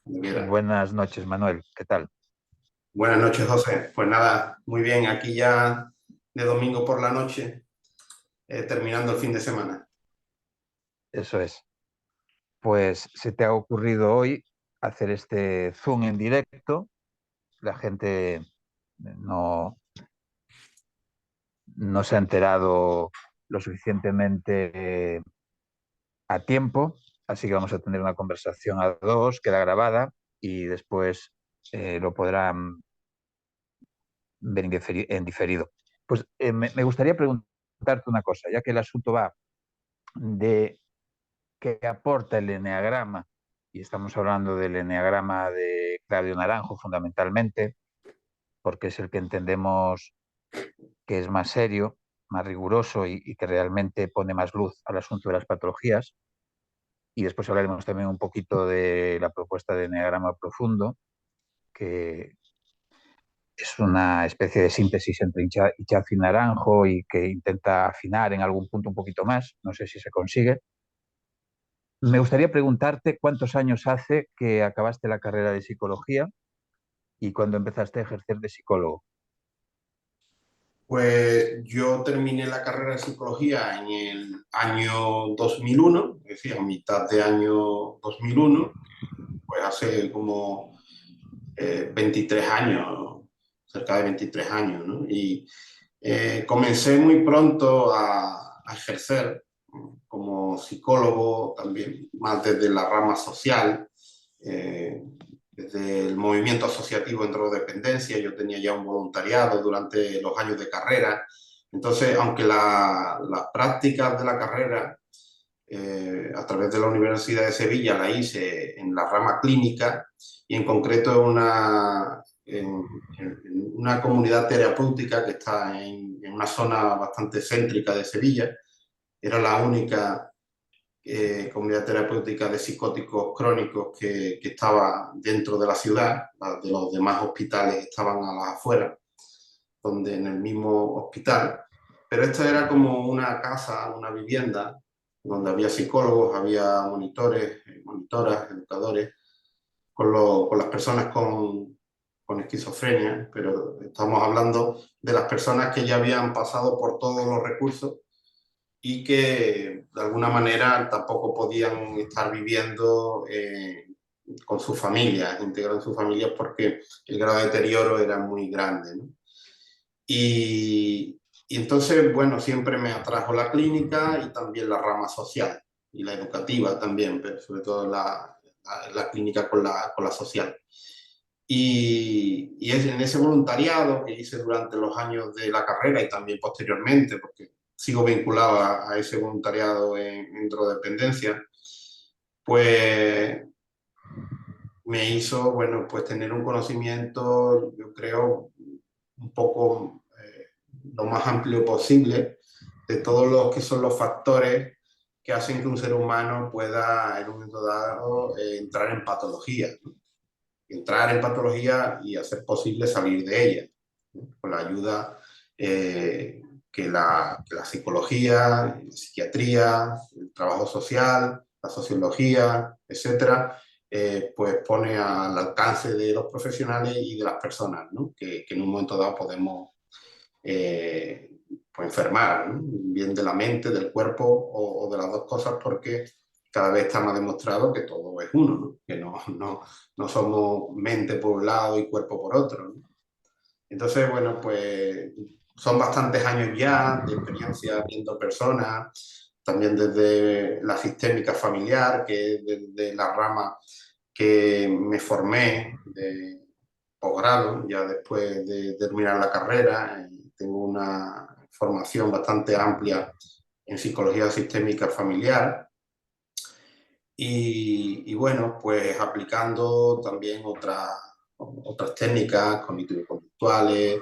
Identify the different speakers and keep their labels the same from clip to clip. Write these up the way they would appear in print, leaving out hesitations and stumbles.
Speaker 1: Cuando quiera.
Speaker 2: Buenas noches, Manuel. ¿Qué tal?
Speaker 1: Buenas noches, José. Pues nada, muy bien, aquí ya de domingo por la noche, terminando el fin de semana.
Speaker 2: Eso es. Pues se te ha ocurrido hoy hacer este Zoom en directo. La gente no, no se ha enterado lo suficientemente a tiempo, así que vamos a tener una conversación a dos, queda grabada y después lo podrán ver en diferido. Pues me gustaría preguntarte una cosa, ya que el asunto va de qué aporta el eneagrama, y estamos hablando del eneagrama de Claudio Naranjo fundamentalmente, porque es el que entendemos que es más serio, más riguroso y que realmente pone más luz al asunto de las patologías. Y después hablaremos también un poquito de la propuesta de eneagrama profundo, que es una especie de síntesis entre Ichazo y Naranjo y que intenta afinar en algún punto un poquito más. No sé si se consigue. Me gustaría preguntarte cuántos años hace que acabaste la carrera de psicología y cuándo empezaste a ejercer de psicólogo.
Speaker 1: Pues yo terminé la carrera de psicología en el año 2001, es decir, a mitad de año 2001, pues hace como 23 años, cerca de 23 años, ¿no? Y comencé muy pronto a ejercer como psicólogo, también más desde la rama social, eh, desde el movimiento asociativo en drogodependencia. Yo tenía ya un voluntariado durante los años de carrera. Entonces, aunque las prácticas de la carrera a través de la Universidad de Sevilla la hice en la rama clínica y en concreto en una comunidad terapéutica que está en una zona bastante céntrica de Sevilla. Era la única comunidad terapéutica de psicóticos crónicos que estaba dentro de la ciudad. De los demás hospitales estaban a las afueras, donde en el mismo hospital. Pero esta era como una casa, una vivienda, donde había psicólogos, había monitores, monitoras, educadores, con las personas con esquizofrenia, pero estamos hablando de las personas que ya habían pasado por todos los recursos y que de alguna manera tampoco podían estar viviendo con sus familias, integrados en sus familias, porque el grado de deterioro era muy grande, ¿no? Y entonces, bueno, siempre me atrajo la clínica y también la rama social y la educativa también, pero sobre todo la clínica con la social. Y es en ese voluntariado que hice durante los años de la carrera y también posteriormente, porque sigo vinculado a ese voluntariado en drogodependencia, pues me hizo, bueno, pues tener un conocimiento, yo creo, un poco lo más amplio posible de todos los que son los factores que hacen que un ser humano pueda en un momento dado entrar en patología, ¿no? Entrar en patología y hacer posible salir de ella, ¿no? Con la ayuda que la psicología, la psiquiatría, el trabajo social, la sociología, etcétera, pues pone al alcance de los profesionales y de las personas, ¿no? Que en un momento dado podemos eh, pues enfermar, ¿no? Bien de la mente, del cuerpo o de las dos cosas, porque cada vez está más demostrado que todo es uno, ¿no? Que no somos mente por un lado y cuerpo por otro, ¿no? Entonces, bueno, pues son bastantes años ya de experiencia viendo personas, también desde la sistémica familiar, que es desde la rama que me formé de posgrado, ya después de terminar la carrera. Tengo una formación bastante amplia en psicología sistémica familiar y bueno, pues aplicando también otras técnicas cognitivo-conductuales.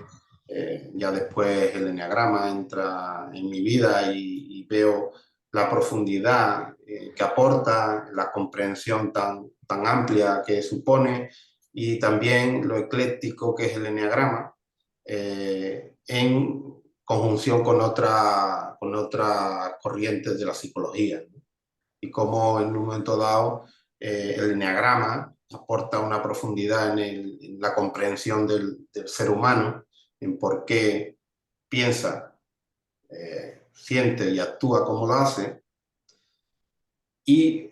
Speaker 1: Ya después el enneagrama entra en mi vida y veo la profundidad que aporta, la comprensión tan amplia que supone y también lo ecléctico que es el enneagrama en conjunción con otras corrientes de la psicología, ¿no? Y cómo en un momento dado el eneagrama aporta una profundidad en la comprensión del ser humano, en por qué piensa, siente y actúa como lo hace, y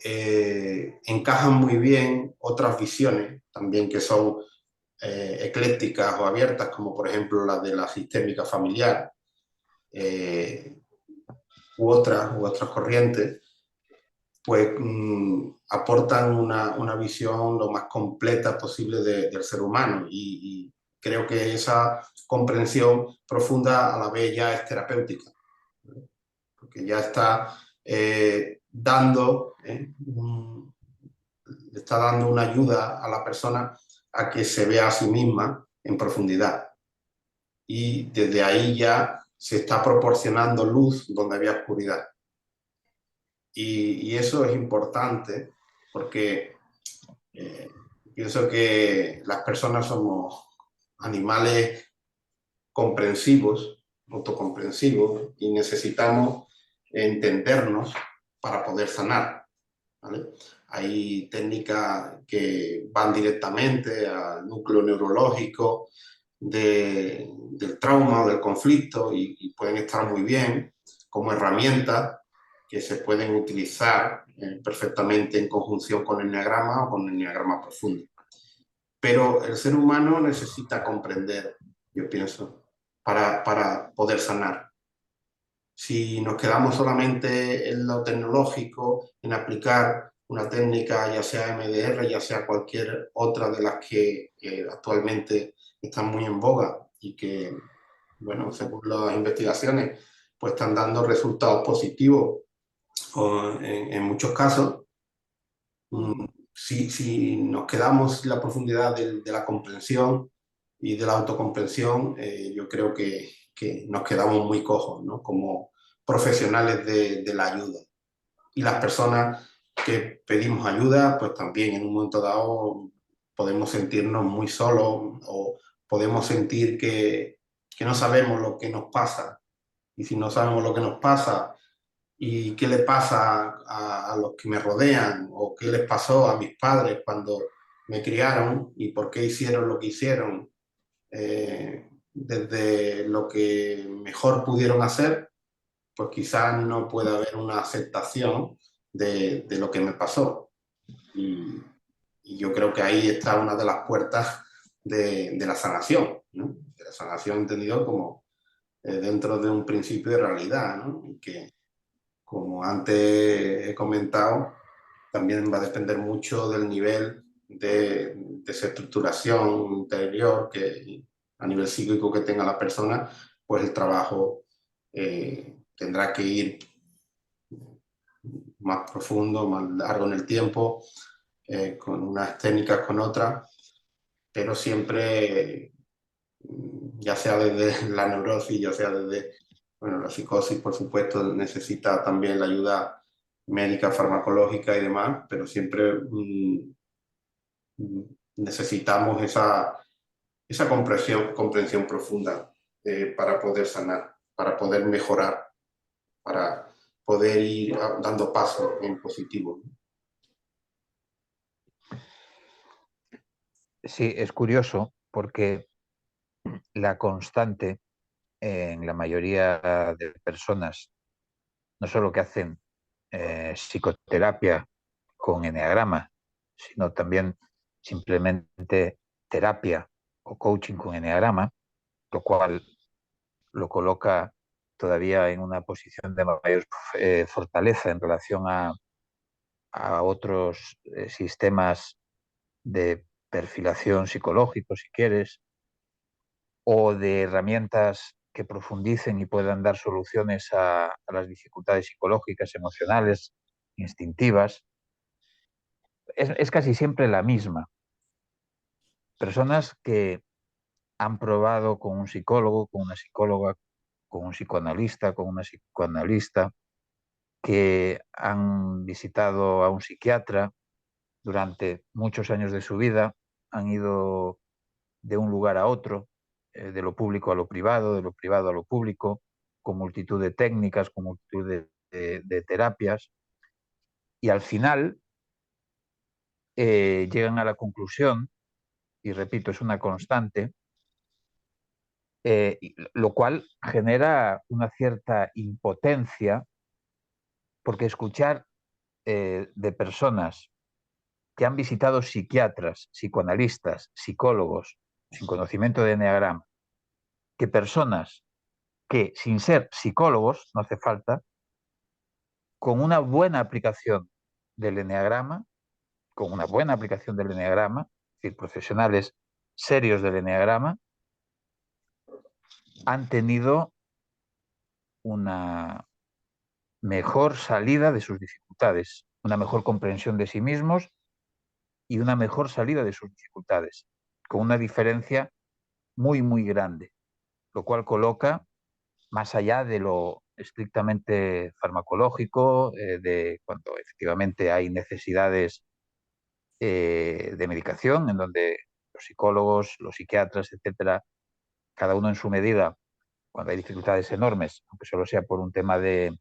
Speaker 1: encajan muy bien otras visiones también que son eclécticas o abiertas, como por ejemplo la de la sistémica familiar, eh, u otras corrientes, pues aportan una visión lo más completa posible del ser humano, y creo que esa comprensión profunda a la vez ya es terapéutica, ¿no? Porque ya está le está dando una ayuda a la persona a que se vea a sí misma en profundidad, y desde ahí ya se está proporcionando luz donde había oscuridad. Y eso es importante porque pienso que las personas somos animales comprensivos, autocomprensivos, y necesitamos entendernos para poder sanar, ¿vale? Hay técnicas que van directamente al núcleo neurológico del trauma o del conflicto, y pueden estar muy bien como herramientas que se pueden utilizar perfectamente en conjunción con el enneagrama o con el enneagrama profundo. Pero el ser humano necesita comprender, yo pienso, para poder sanar. Si nos quedamos solamente en lo tecnológico, en aplicar una técnica, ya sea MDR, ya sea cualquier otra de las que actualmente están muy en boga y que, bueno, según las investigaciones, pues están dando resultados positivos en muchos casos. Si nos quedamos en la profundidad de la comprensión y de la autocomprensión, yo creo que nos quedamos muy cojos, ¿no? Como profesionales de la ayuda. Y las personas que pedimos ayuda, pues también en un momento dado podemos sentirnos muy solos, o podemos sentir que no sabemos lo que nos pasa. Y si no sabemos lo que nos pasa y qué le pasa a los que me rodean, o qué les pasó a mis padres cuando me criaron y por qué hicieron lo que hicieron, desde lo que mejor pudieron hacer, pues quizás no pueda haber una aceptación de lo que me pasó. Y, y, yo creo que ahí está una de las puertas de la sanación, ¿no? De la sanación entendido como dentro de un principio de realidad, ¿no? Y que, como antes he comentado, también va a depender mucho del nivel de desestructuración interior, que a nivel psíquico que tenga la persona, pues el trabajo tendrá que ir más profundo, más largo en el tiempo, con unas técnicas, con otras, pero siempre, ya sea desde la neurosis, ya sea desde, bueno, la psicosis, por supuesto, necesita también la ayuda médica, farmacológica y demás, pero siempre necesitamos esa comprensión profunda para poder sanar, para poder mejorar, para poder ir dando pasos en positivo.
Speaker 2: Sí, es curioso porque la constante en la mayoría de personas, no solo que hacen psicoterapia con eneagrama, sino también simplemente terapia o coaching con eneagrama, lo cual lo coloca todavía en una posición de mayor fortaleza en relación a otros sistemas de perfilación psicológico, si quieres, o de herramientas que profundicen y puedan dar soluciones a las dificultades psicológicas, emocionales, instintivas. Es casi siempre la misma. Personas que han probado con un psicólogo, con una psicóloga, con un psicoanalista, con una psicoanalista, que han visitado a un psiquiatra durante muchos años de su vida, han ido de un lugar a otro, de lo público a lo privado, de lo privado a lo público, con multitud de técnicas, con multitud de terapias, y al final llegan a la conclusión, y repito, es una constante, lo cual genera una cierta impotencia, porque escuchar de personas que han visitado psiquiatras, psicoanalistas, psicólogos, sin conocimiento de eneagrama, que personas que sin ser psicólogos, no hace falta, con una buena aplicación del eneagrama, con una buena aplicación del eneagrama, es decir, profesionales serios del eneagrama, han tenido una mejor salida de sus dificultades, una mejor comprensión de sí mismos y una mejor salida de sus dificultades, con una diferencia muy, muy grande, lo cual coloca más allá de lo estrictamente farmacológico, de cuando efectivamente hay necesidades de medicación, en donde los psicólogos, los psiquiatras, etcétera, cada uno en su medida, cuando hay dificultades enormes, aunque solo sea por un tema de,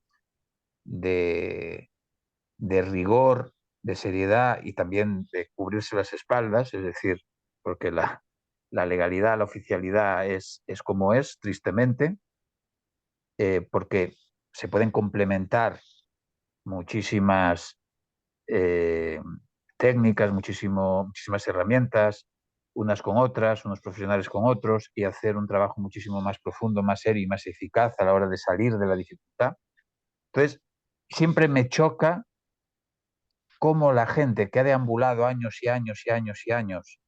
Speaker 2: de rigor, de seriedad y también de cubrirse las espaldas, es decir, porque la legalidad, la oficialidad es como es, tristemente, porque se pueden complementar muchísimas eh, técnicas, muchísimas herramientas, unas con otras, unos profesionales con otros, y hacer un trabajo muchísimo más profundo, más serio y más eficaz a la hora de salir de la dificultad. Entonces, siempre me choca cómo la gente que ha deambulado años y años y años y años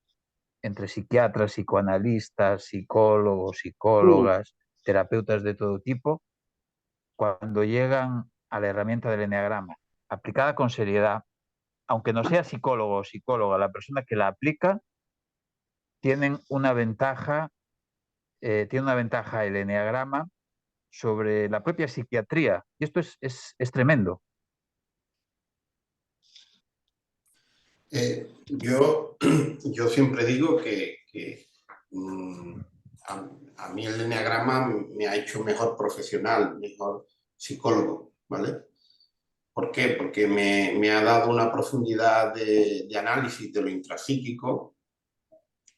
Speaker 2: entre psiquiatras, psicoanalistas, psicólogos,
Speaker 1: Mm.
Speaker 2: psicólogas, terapeutas de todo tipo, cuando llegan a la herramienta del eneagrama, aplicada con seriedad, aunque no sea psicólogo o psicóloga, la persona que la aplica tienen una ventaja, tiene una ventaja el eneagrama sobre la propia psiquiatría. Y esto es tremendo.
Speaker 1: Yo siempre digo que mm, a mí el enneagrama me ha hecho mejor profesional, mejor psicólogo, ¿vale? ¿Por qué? Porque me ha dado una profundidad de análisis de lo intrapsíquico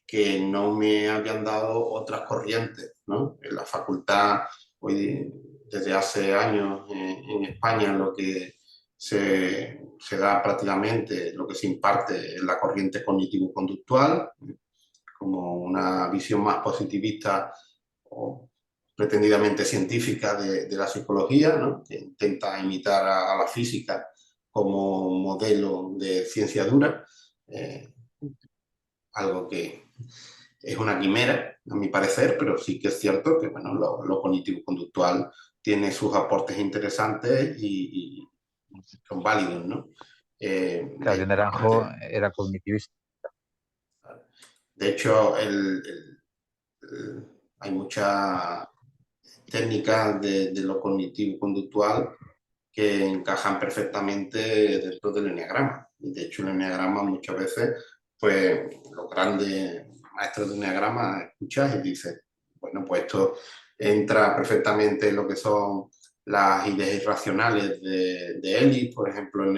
Speaker 1: que no me habían dado otras corrientes, ¿no? En la facultad, hoy, desde hace años en España, lo que se da prácticamente, lo que se imparte es la corriente cognitivo-conductual, como una visión más positivista o pretendidamente científica de la psicología, ¿no? Que intenta imitar a la física como modelo de ciencia dura, eh, algo que es una quimera, a mi parecer, pero sí que es cierto que bueno, lo cognitivo-conductual tiene sus aportes interesantes y son válidos, ¿no?
Speaker 2: Claudio Naranjo era cognitivista.
Speaker 1: De hecho hay muchas técnicas de lo cognitivo-conductual que encajan perfectamente dentro del enneagrama. De hecho, el enneagrama muchas veces, pues los grandes maestros de enneagrama escuchas y dices, bueno, pues esto entra perfectamente en lo que son las ideas irracionales de Ellis, por ejemplo, en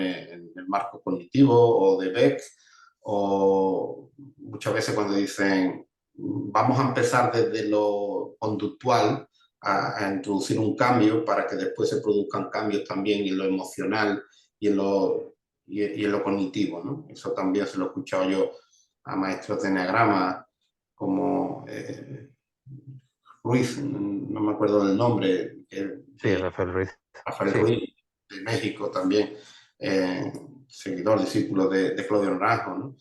Speaker 1: el marco cognitivo, o de Beck, o muchas veces cuando dicen, vamos a empezar desde lo conductual, a introducir un cambio para que después se produzcan cambios también en lo emocional y y en lo cognitivo, ¿no? Eso también se lo he escuchado yo a maestros de enneagrama como Ruiz, no me acuerdo del nombre,
Speaker 2: Sí, Rafael Ruiz.
Speaker 1: Rafael
Speaker 2: Sí,
Speaker 1: Ruiz de México también, seguidor, discípulo de Claudio Naranjo, ¿no?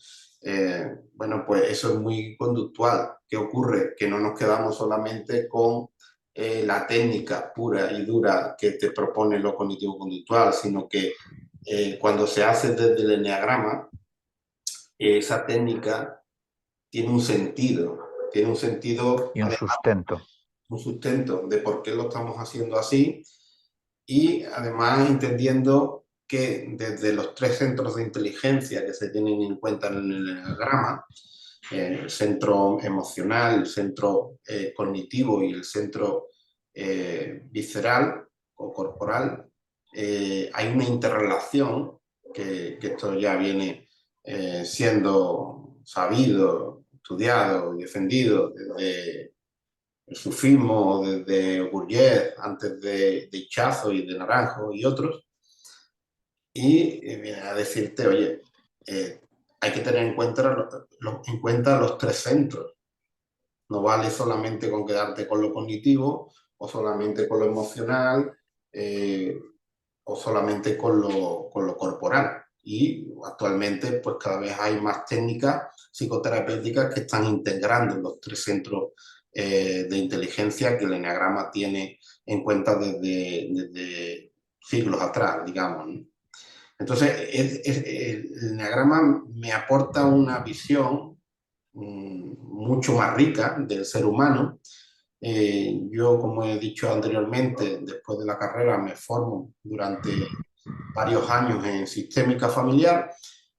Speaker 1: Bueno, pues eso es muy conductual. ¿Qué ocurre? Que no nos quedamos solamente con la técnica pura y dura que te propone lo cognitivo-conductual, sino que cuando se hace desde el enneagrama, esa técnica tiene un sentido,
Speaker 2: y un sustento.
Speaker 1: un sustento de por qué lo estamos haciendo así, y además entendiendo que desde los tres centros de inteligencia que se tienen en cuenta en el enneagrama, el centro emocional, el centro cognitivo y el centro visceral o corporal, hay una interrelación que esto ya viene siendo sabido, estudiado y defendido desde el sufismo, desde Bourdieu, antes de Ichazo y de Naranjo y otros, y viene a decirte, oye, hay que tener en cuenta los tres centros. No vale solamente con quedarte con lo cognitivo o solamente con lo emocional o solamente con lo corporal. Y actualmente pues cada vez hay más técnicas psicoterapéuticas que están integrando los tres centros de inteligencia que el eneagrama tiene en cuenta desde siglos atrás, digamos, ¿no? Entonces, el eneagrama me aporta una visión mucho más rica del ser humano. Yo, como he dicho anteriormente, después de la carrera me formo durante varios años en sistémica familiar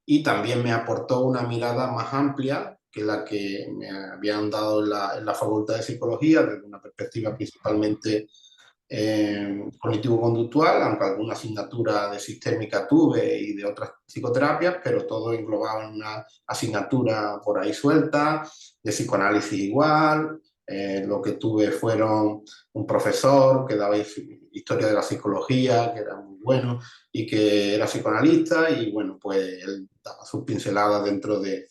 Speaker 1: y también me aportó una mirada más amplia que la que me habían dado en la Facultad de Psicología, desde una perspectiva principalmente cognitivo-conductual, aunque alguna asignatura de sistémica tuve y de otras psicoterapias, pero todo englobado en una asignatura por ahí suelta, de psicoanálisis igual. Lo que tuve fueron un profesor que daba historia de la psicología, que era muy bueno y que era psicoanalista, y bueno, pues él daba sus pinceladas dentro de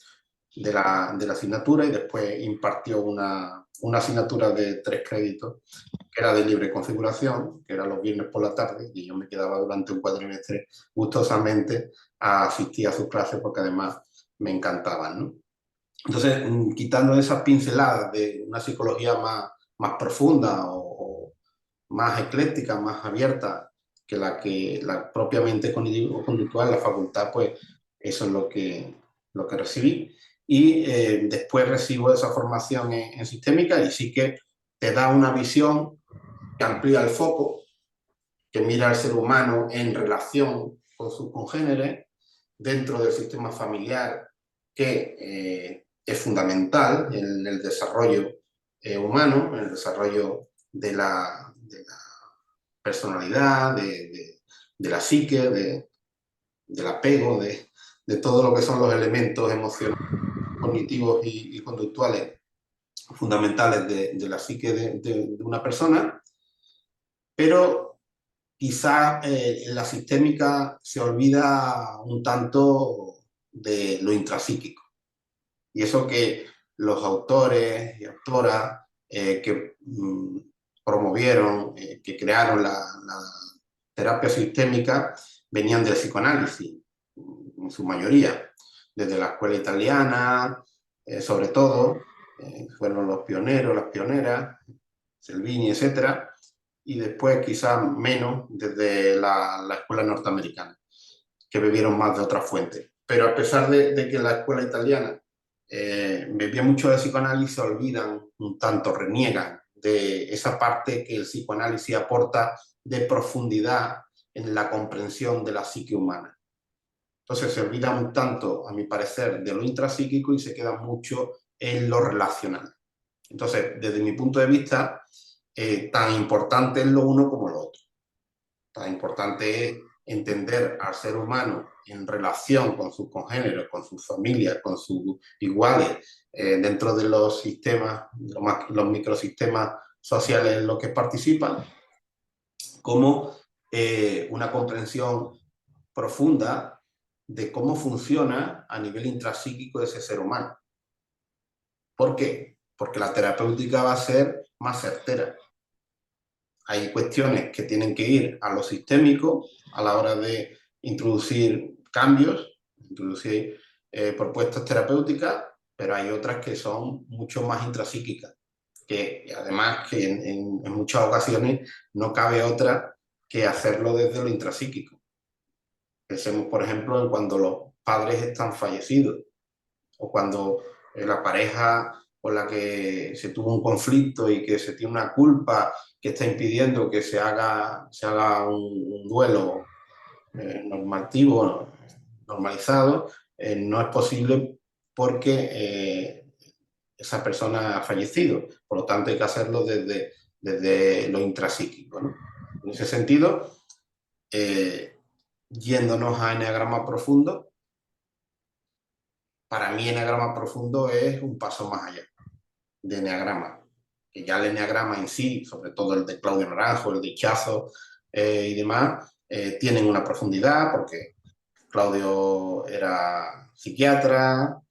Speaker 1: la asignatura y después impartió una asignatura de 3 créditos que era de libre configuración, que era los viernes por la tarde, y yo me quedaba durante un cuatrimestre gustosamente a asistir a sus clases porque además me encantaban, ¿no? Entonces, quitando esas pinceladas de una psicología más profunda o más ecléctica, más abierta que la propiamente cognitivo-conductual, la facultad, pues eso es lo que recibí. Y después recibo esa formación en sistémica y sí que te da una visión que amplía el foco, que mira al ser humano en relación con sus congéneres dentro del sistema familiar, que es fundamental en el desarrollo humano, en el desarrollo de la personalidad, de la psique, del apego, de todo lo que son los elementos emocionales, cognitivos y conductuales fundamentales de la psique de una persona, pero quizás en la sistémica se olvida un tanto de lo intrapsíquico. Y eso que los autores y autoras que promovieron, que crearon la terapia sistémica, venían del psicoanálisis, en su mayoría, desde la escuela italiana, sobre todo, fueron los pioneros, las pioneras, Selvini, etcétera, y después quizás menos desde la escuela norteamericana, que bebieron más de otras fuentes. Pero a pesar de que la escuela italiana bebía mucho de psicoanálisis, se olvidan un tanto, reniegan de esa parte que el psicoanálisis aporta de profundidad en la comprensión de la psique humana. Entonces se olvida un tanto, a mi parecer, de lo intrapsíquico y se queda mucho en lo relacional. Entonces, desde mi punto de vista, tan importante es lo uno como lo otro. Tan importante es entender al ser humano en relación con sus congéneros, con sus familias, con sus iguales, dentro de los sistemas, los microsistemas sociales en los que participan, como una comprensión profunda de cómo funciona a nivel intrapsíquico ese ser humano. ¿Por qué? Porque la terapéutica va a ser más certera. Hay cuestiones que tienen que ir a lo sistémico a la hora de introducir cambios, introducir propuestas terapéuticas, pero hay otras que son mucho más intrapsíquicas, que además que en muchas ocasiones no cabe otra que hacerlo desde lo intrapsíquico. Pensemos, por ejemplo, en cuando los padres están fallecidos o cuando la pareja con la que se tuvo un conflicto y que se tiene una culpa que está impidiendo que se haga un duelo normativo, normalizado, no es posible porque esa persona ha fallecido. Por lo tanto, hay que hacerlo desde lo intrapsíquico, ¿no? En ese sentido, yéndonos a eneagrama profundo, para mí eneagrama profundo es un paso más allá de eneagrama, que ya el eneagrama en sí, sobre todo el de Claudio Naranjo, el de Ichazo y demás, tienen una profundidad porque Claudio era psiquiatra,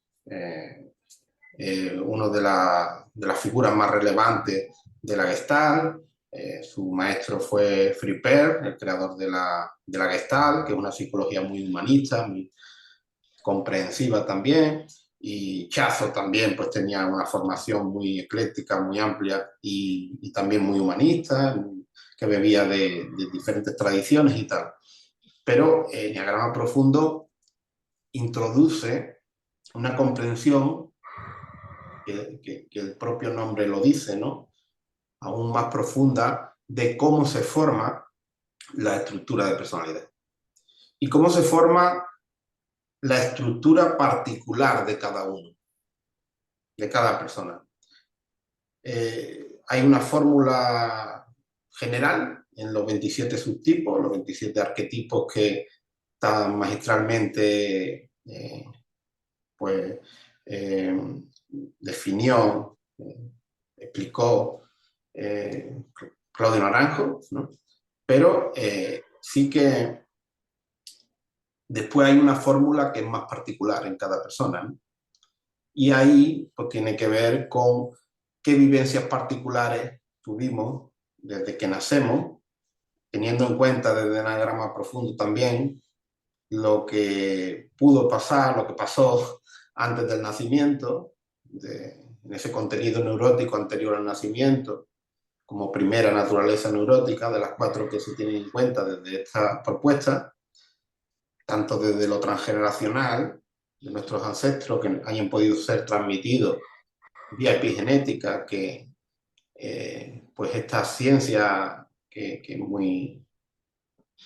Speaker 1: uno de las figuras más relevantes de la Gestalt. Su maestro fue Friper, el creador de la Gestalt, que es una psicología muy humanista, muy comprensiva también. Y Chazo también pues tenía una formación muy ecléctica, muy amplia y también muy humanista, que bebía de diferentes tradiciones y tal. Pero Enneagrama Profundo introduce una comprensión que el propio nombre lo dice, ¿no? Aún más profunda de cómo se forma la estructura de personalidad y cómo se forma la estructura particular de cada uno, de cada persona. Hay una fórmula general en los 27 subtipos, los 27 arquetipos que están magistralmente pues, definió, explicó Claudio Naranjo, ¿no? Pero sí que después hay una fórmula que es más particular en cada persona, ¿no? Y ahí pues, tiene que ver con qué vivencias particulares tuvimos desde que nacemos, teniendo en cuenta desde el eneagrama profundo también lo que pudo pasar, lo que pasó antes del nacimiento, en ese contenido neurótico anterior al nacimiento, como primera naturaleza neurótica de las 4 que se tienen en cuenta desde esta propuesta, tanto desde lo transgeneracional, de nuestros ancestros que hayan podido ser transmitidos vía epigenética, que pues esta ciencia que es muy,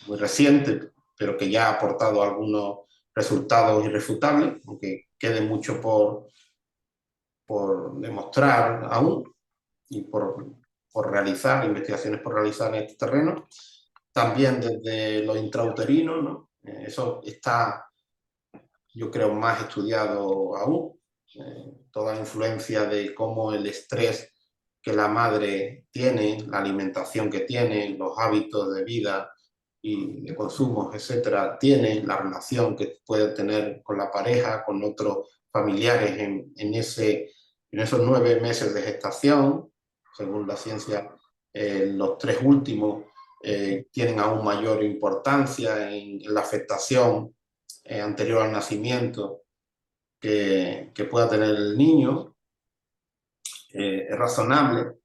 Speaker 1: muy reciente, pero que ya ha aportado algunos resultados irrefutables, aunque quede mucho por demostrar aún y por realizar, investigaciones por realizar en este terreno. También desde lo intrauterino, ¿no? Eso está, yo creo, más estudiado aún. Toda la influencia de cómo el estrés que la madre tiene, la alimentación que tiene, los hábitos de vida y de consumo, etcétera, tiene, la relación que puede tener con la pareja, con otros familiares en esos 9 meses de gestación. Según la ciencia, los 3 últimos tienen aún mayor importancia en la afectación anterior al nacimiento que pueda tener el niño. Es razonable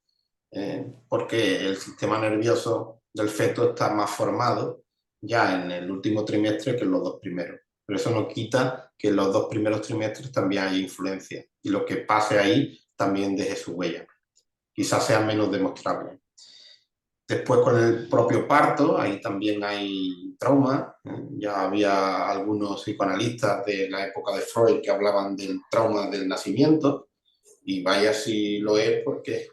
Speaker 1: porque el sistema nervioso del feto está más formado ya en el último trimestre que en los 2 primeros. Pero eso no quita que en los 2 primeros trimestres también haya influencia y lo que pase ahí también deje su huella. Quizás sea menos demostrable. Después con el propio parto, ahí también hay trauma. Ya había algunos psicoanalistas de la época de Freud que hablaban del trauma del nacimiento, y vaya si lo es, porque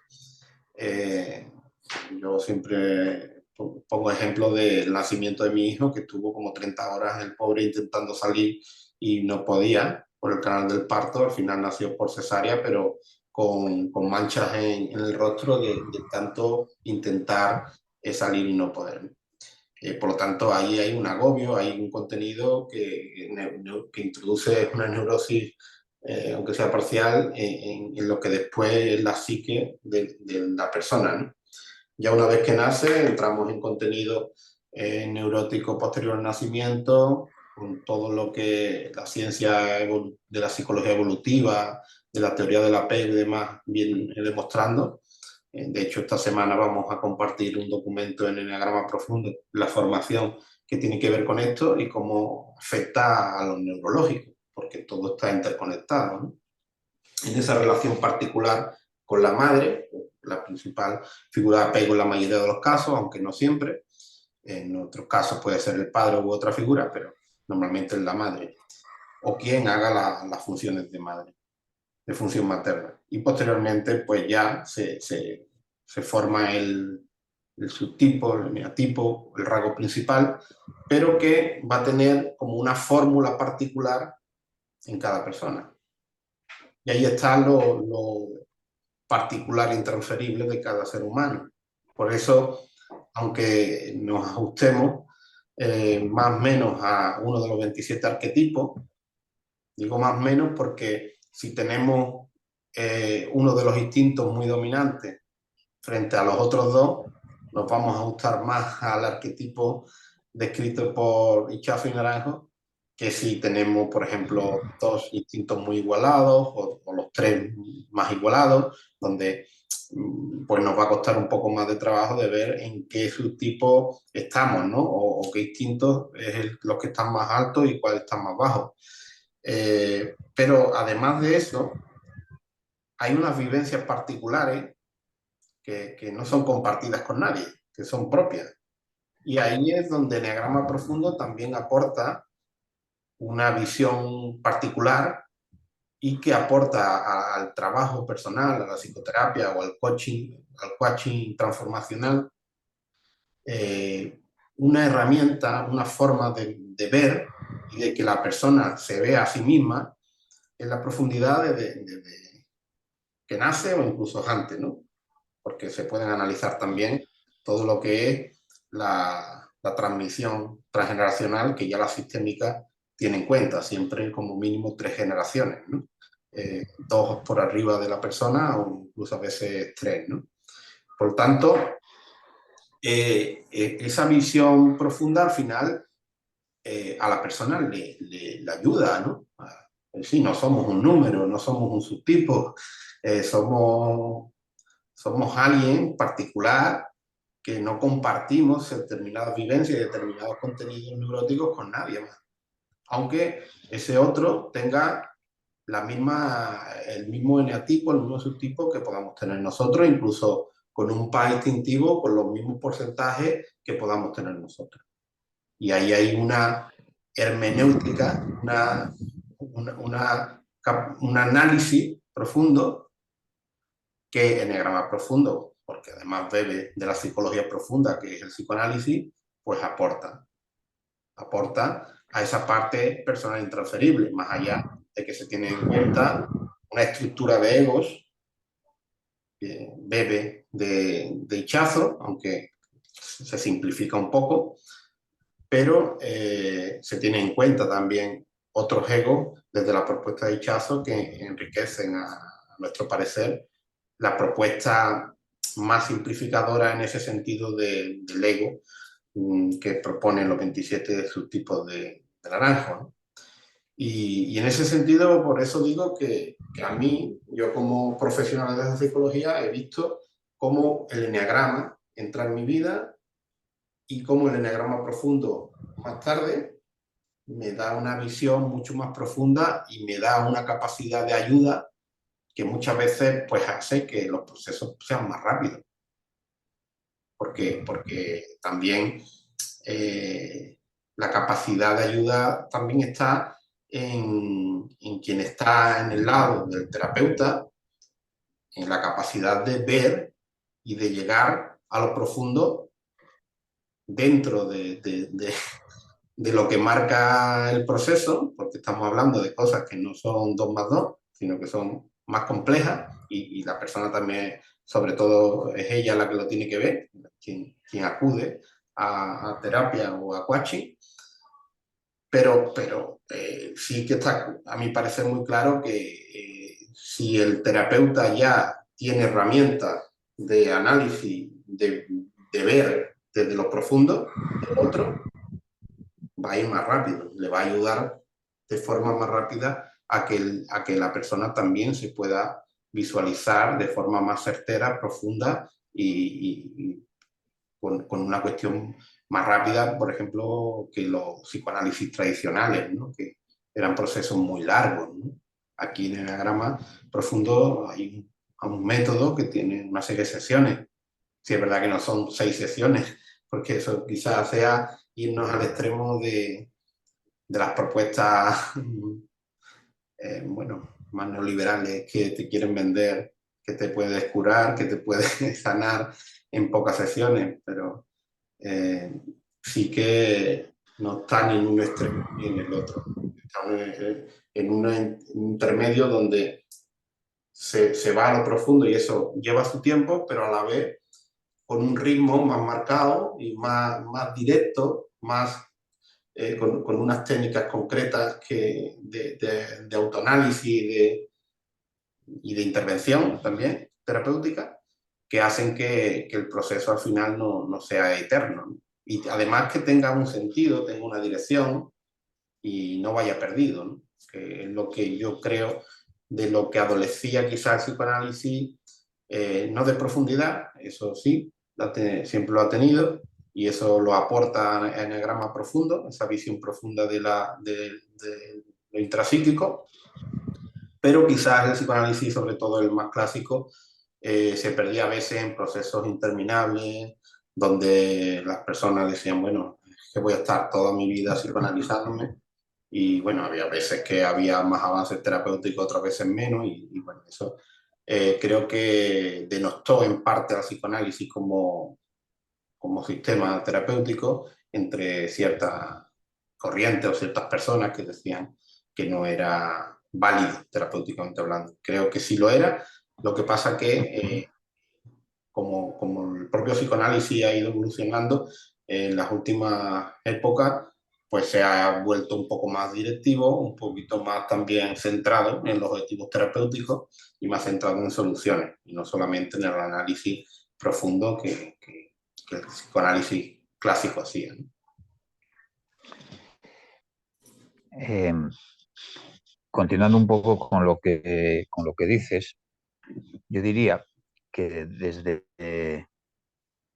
Speaker 1: yo siempre pongo ejemplo del nacimiento de mi hijo, que estuvo como 30 horas el pobre intentando salir y no podía por el canal del parto. Al final nació por cesárea, pero con manchas en el rostro de tanto intentar salir y no poder. Por lo tanto, ahí hay un agobio, hay un contenido que introduce una neurosis, aunque sea parcial, en lo que después es la psique de la persona, ¿no? Ya una vez que nace, entramos en contenido neurótico posterior al nacimiento, con todo lo que la ciencia de la psicología evolutiva, de la teoría del apego y demás, viene demostrando. De hecho, esta semana vamos a compartir un documento en Enneagrama Profundo, la formación que tiene que ver con esto y cómo afecta a lo neurológico, porque todo está interconectado, ¿no? En esa relación particular con la madre, la principal figura de apego en la mayoría de los casos, aunque no siempre. En otros casos puede ser el padre u otra figura, pero normalmente es la madre, o quien haga las funciones de madre, de función materna. Y posteriormente, pues ya se forma el subtipo, el eneatipo, el rasgo principal, pero que va a tener como una fórmula particular en cada persona. Y ahí está lo particular e intransferible de cada ser humano. Por eso, aunque nos ajustemos más o menos a uno de los 27 arquetipos, digo más o menos porque si tenemos uno de los instintos muy dominantes frente a los otros dos, nos vamos a ajustar más al arquetipo descrito por Ichazo y Naranjo que si tenemos, por ejemplo, dos instintos muy igualados o los tres más igualados, donde pues nos va a costar un poco más de trabajo de ver en qué subtipo estamos, ¿no? O qué instintos es los que están más altos y cuáles están más bajos. Pero además de eso, hay unas vivencias particulares que no son compartidas con nadie, que son propias. Y ahí es donde el Enneagrama Profundo también aporta una visión particular y que aporta al trabajo personal, a la psicoterapia o al coaching transformacional, una herramienta, una forma de ver y de que la persona se vea a sí misma en la profundidad que nace o incluso antes, ¿no? Porque se pueden analizar también todo lo que es la transmisión transgeneracional que ya la sistémica tiene en cuenta, siempre como mínimo 3 generaciones, ¿no? 2 por arriba de la persona o incluso a veces 3, ¿no? Por tanto, esa visión profunda al final a la persona le ayuda, ¿no? Sí, no somos un número, no somos un subtipo, somos alguien particular que no compartimos determinadas vivencias y determinados contenidos neuróticos con nadie más. Aunque ese otro tenga el mismo eneatipo, el mismo subtipo que podamos tener nosotros, incluso con un par instintivo con los mismos porcentajes que podamos tener nosotros. Y ahí hay una hermenéutica, un análisis profundo que Enneagrama Profundo, porque además bebe de la psicología profunda, que es el psicoanálisis, pues aporta a esa parte personal intransferible, más allá de que se tiene en cuenta una estructura de egos que bebe de Ichazo, aunque se simplifica un poco, pero se tiene en cuenta también otros egos desde la propuesta de Ichazo que enriquecen, a nuestro parecer, la propuesta más simplificadora en ese sentido del ego que proponen los 27 subtipos de naranjo, ¿no? Y en ese sentido, por eso digo que a mí, yo como profesional de la psicología, he visto cómo el enneagrama entra en mi vida y cómo el enneagrama profundo más tarde me da una visión mucho más profunda y me da una capacidad de ayuda que muchas veces pues hace que los procesos sean más rápidos. Porque también la capacidad de ayuda también está en quien está en el lado del terapeuta, en la capacidad de ver y de llegar a lo profundo dentro de lo que marca el proceso, porque estamos hablando de cosas que no son 2 más 2, sino que son más complejas y la persona también, sobre todo, es ella la que lo tiene que ver, quien acude a terapia o a coaching, pero sí que está, a mi parecer, muy claro que si el terapeuta ya tiene herramientas de análisis, de ver desde lo profundo del otro, va a ir más rápido, le va a ayudar de forma más rápida a que la persona también se pueda visualizar de forma más certera, profunda y con una cuestión más rápida, por ejemplo, que los psicoanálisis tradicionales, ¿no? Que eran procesos muy largos, ¿no? Aquí en el Enneagrama Profundo hay un método que tiene una serie de sesiones. Sí, es verdad que no son 6 sesiones, porque eso quizás sea irnos al extremo de las propuestas bueno, más neoliberales que te quieren vender, que te puedes curar, que te puedes sanar en pocas sesiones, pero sí que no están en un extremo ni en el otro. Están en un intermedio donde se va a lo profundo y eso lleva su tiempo, pero a la vez con un ritmo más marcado y más directo, con unas técnicas concretas de autoanálisis y de intervención también terapéutica que hacen que el proceso al final no sea eterno, ¿no? Y además que tenga un sentido, tenga una dirección y no vaya perdido, ¿no? Que es lo que yo creo de lo que adolecía quizás el psicoanálisis, no de profundidad, eso sí, siempre lo ha tenido, y eso lo aporta en el Eneagrama Profundo, esa visión profunda de lo intrapsíquico, pero quizás el psicoanálisis, sobre todo el más clásico, se perdía a veces en procesos interminables, donde las personas decían, bueno, es que voy a estar toda mi vida psicoanalizándome, y bueno, había veces que había más avances terapéuticos, otras veces menos, y bueno, eso creo que denostó en parte al psicoanálisis como sistema terapéutico entre ciertas corrientes o ciertas personas que decían que no era válido terapéuticamente hablando. Creo que sí lo era, lo que pasa que como el propio psicoanálisis ha ido evolucionando en las últimas épocas, pues se ha vuelto un poco más directivo, un poquito más también centrado en los objetivos terapéuticos y más centrado en soluciones, y no solamente en el análisis profundo que el psicoanálisis clásico hacía, ¿no?
Speaker 2: Eh, Continuando un poco con lo que dices, yo diría que desde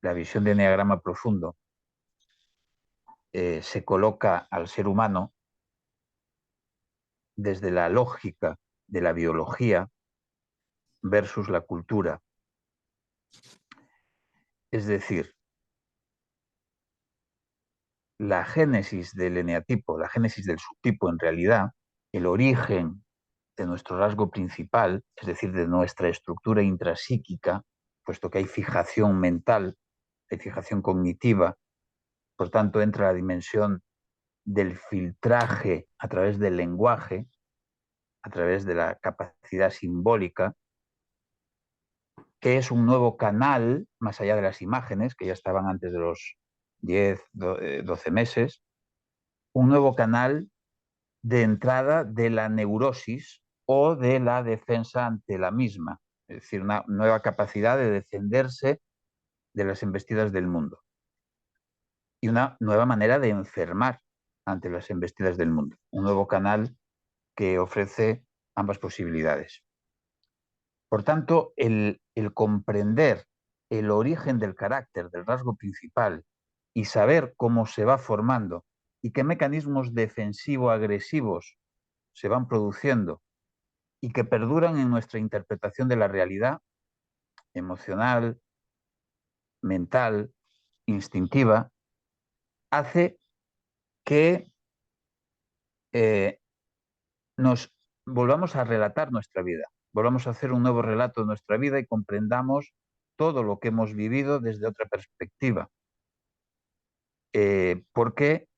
Speaker 2: la visión de Enneagrama Profundo se coloca al ser humano desde la lógica de la biología versus la cultura. Es decir, la génesis del eneatipo, la génesis del subtipo en realidad, el origen de nuestro rasgo principal, es decir, de nuestra estructura intrapsíquica, puesto que hay fijación mental, hay fijación cognitiva, por tanto entra la dimensión del filtraje a través del lenguaje, a través de la capacidad simbólica, que es un nuevo canal, más allá de las imágenes, que ya estaban antes de los 10, 12 meses, un nuevo canal de entrada de la neurosis o de la defensa ante la misma, es decir, una nueva capacidad de defenderse de las embestidas del mundo y una nueva manera de enfermar ante las embestidas del mundo, un nuevo canal que ofrece ambas posibilidades. Por tanto, el comprender el origen del carácter, del rasgo principal, y saber cómo se va formando y qué mecanismos defensivo-agresivos se van produciendo y que perduran en nuestra interpretación de la realidad emocional, mental, instintiva, hace que nos volvamos a relatar nuestra vida, volvamos a hacer un nuevo relato de nuestra vida y comprendamos todo lo que hemos vivido desde otra perspectiva. Porque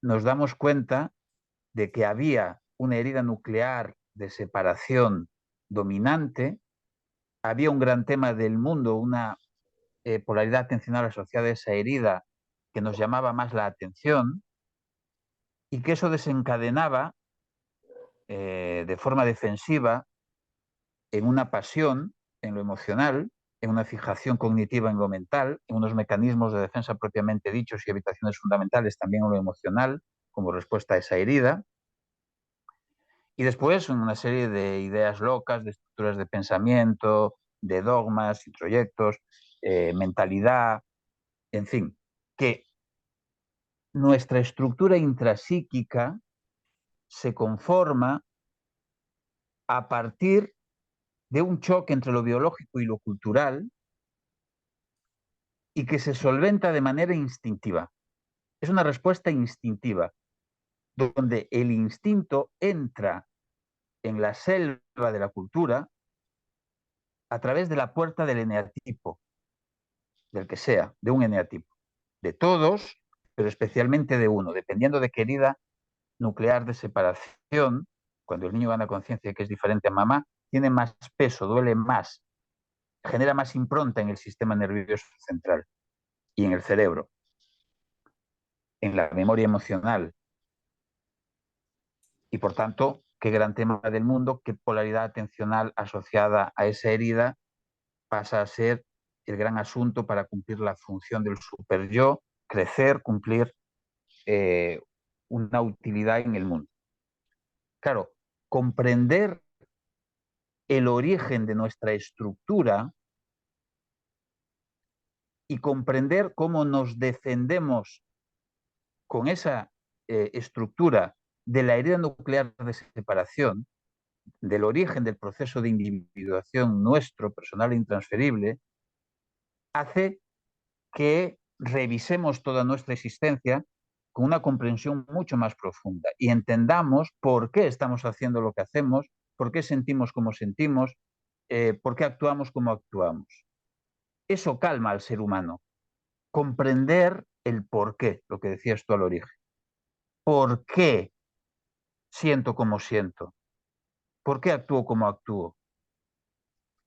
Speaker 2: nos damos cuenta de que había una herida nuclear de separación dominante, había un gran tema del mundo, una polaridad atencional asociada a esa herida que nos llamaba más la atención y que eso desencadenaba de forma defensiva en una pasión, en lo emocional, en una fijación cognitiva en lo mental, en unos mecanismos de defensa propiamente dichos y habitaciones fundamentales también en lo emocional, como respuesta a esa herida. Y después una serie de ideas locas, de estructuras de pensamiento, de dogmas, introyectos, mentalidad, en fin, que nuestra estructura intrapsíquica se conforma a partir de un choque entre lo biológico y lo cultural y que se solventa de manera instintiva. Es una respuesta instintiva, donde el instinto entra en la selva de la cultura a través de la puerta del eneatipo, del que sea, de un eneatipo, de todos, pero especialmente de uno, dependiendo de qué herida nuclear de separación, cuando el niño gana conciencia de que es diferente a mamá, tiene más peso, duele más, genera más impronta en el sistema nervioso central y en el cerebro, en la memoria emocional. Y por tanto, qué gran tema del mundo, qué polaridad atencional asociada a esa herida pasa a ser el gran asunto para cumplir la función del super yo, crecer, cumplir una utilidad en el mundo. Claro, comprender el origen de nuestra estructura y comprender cómo nos defendemos con esa estructura de la herida nuclear de separación, del origen del proceso de individuación nuestro, personal e intransferible, hace que revisemos toda nuestra existencia con una comprensión mucho más profunda y entendamos por qué estamos haciendo lo que hacemos, por qué sentimos como sentimos, por qué actuamos como actuamos. Eso calma al ser humano. Comprender el por qué, lo que decías tú al origen. ¿Por qué siento como siento? ¿Por qué actúo como actúo?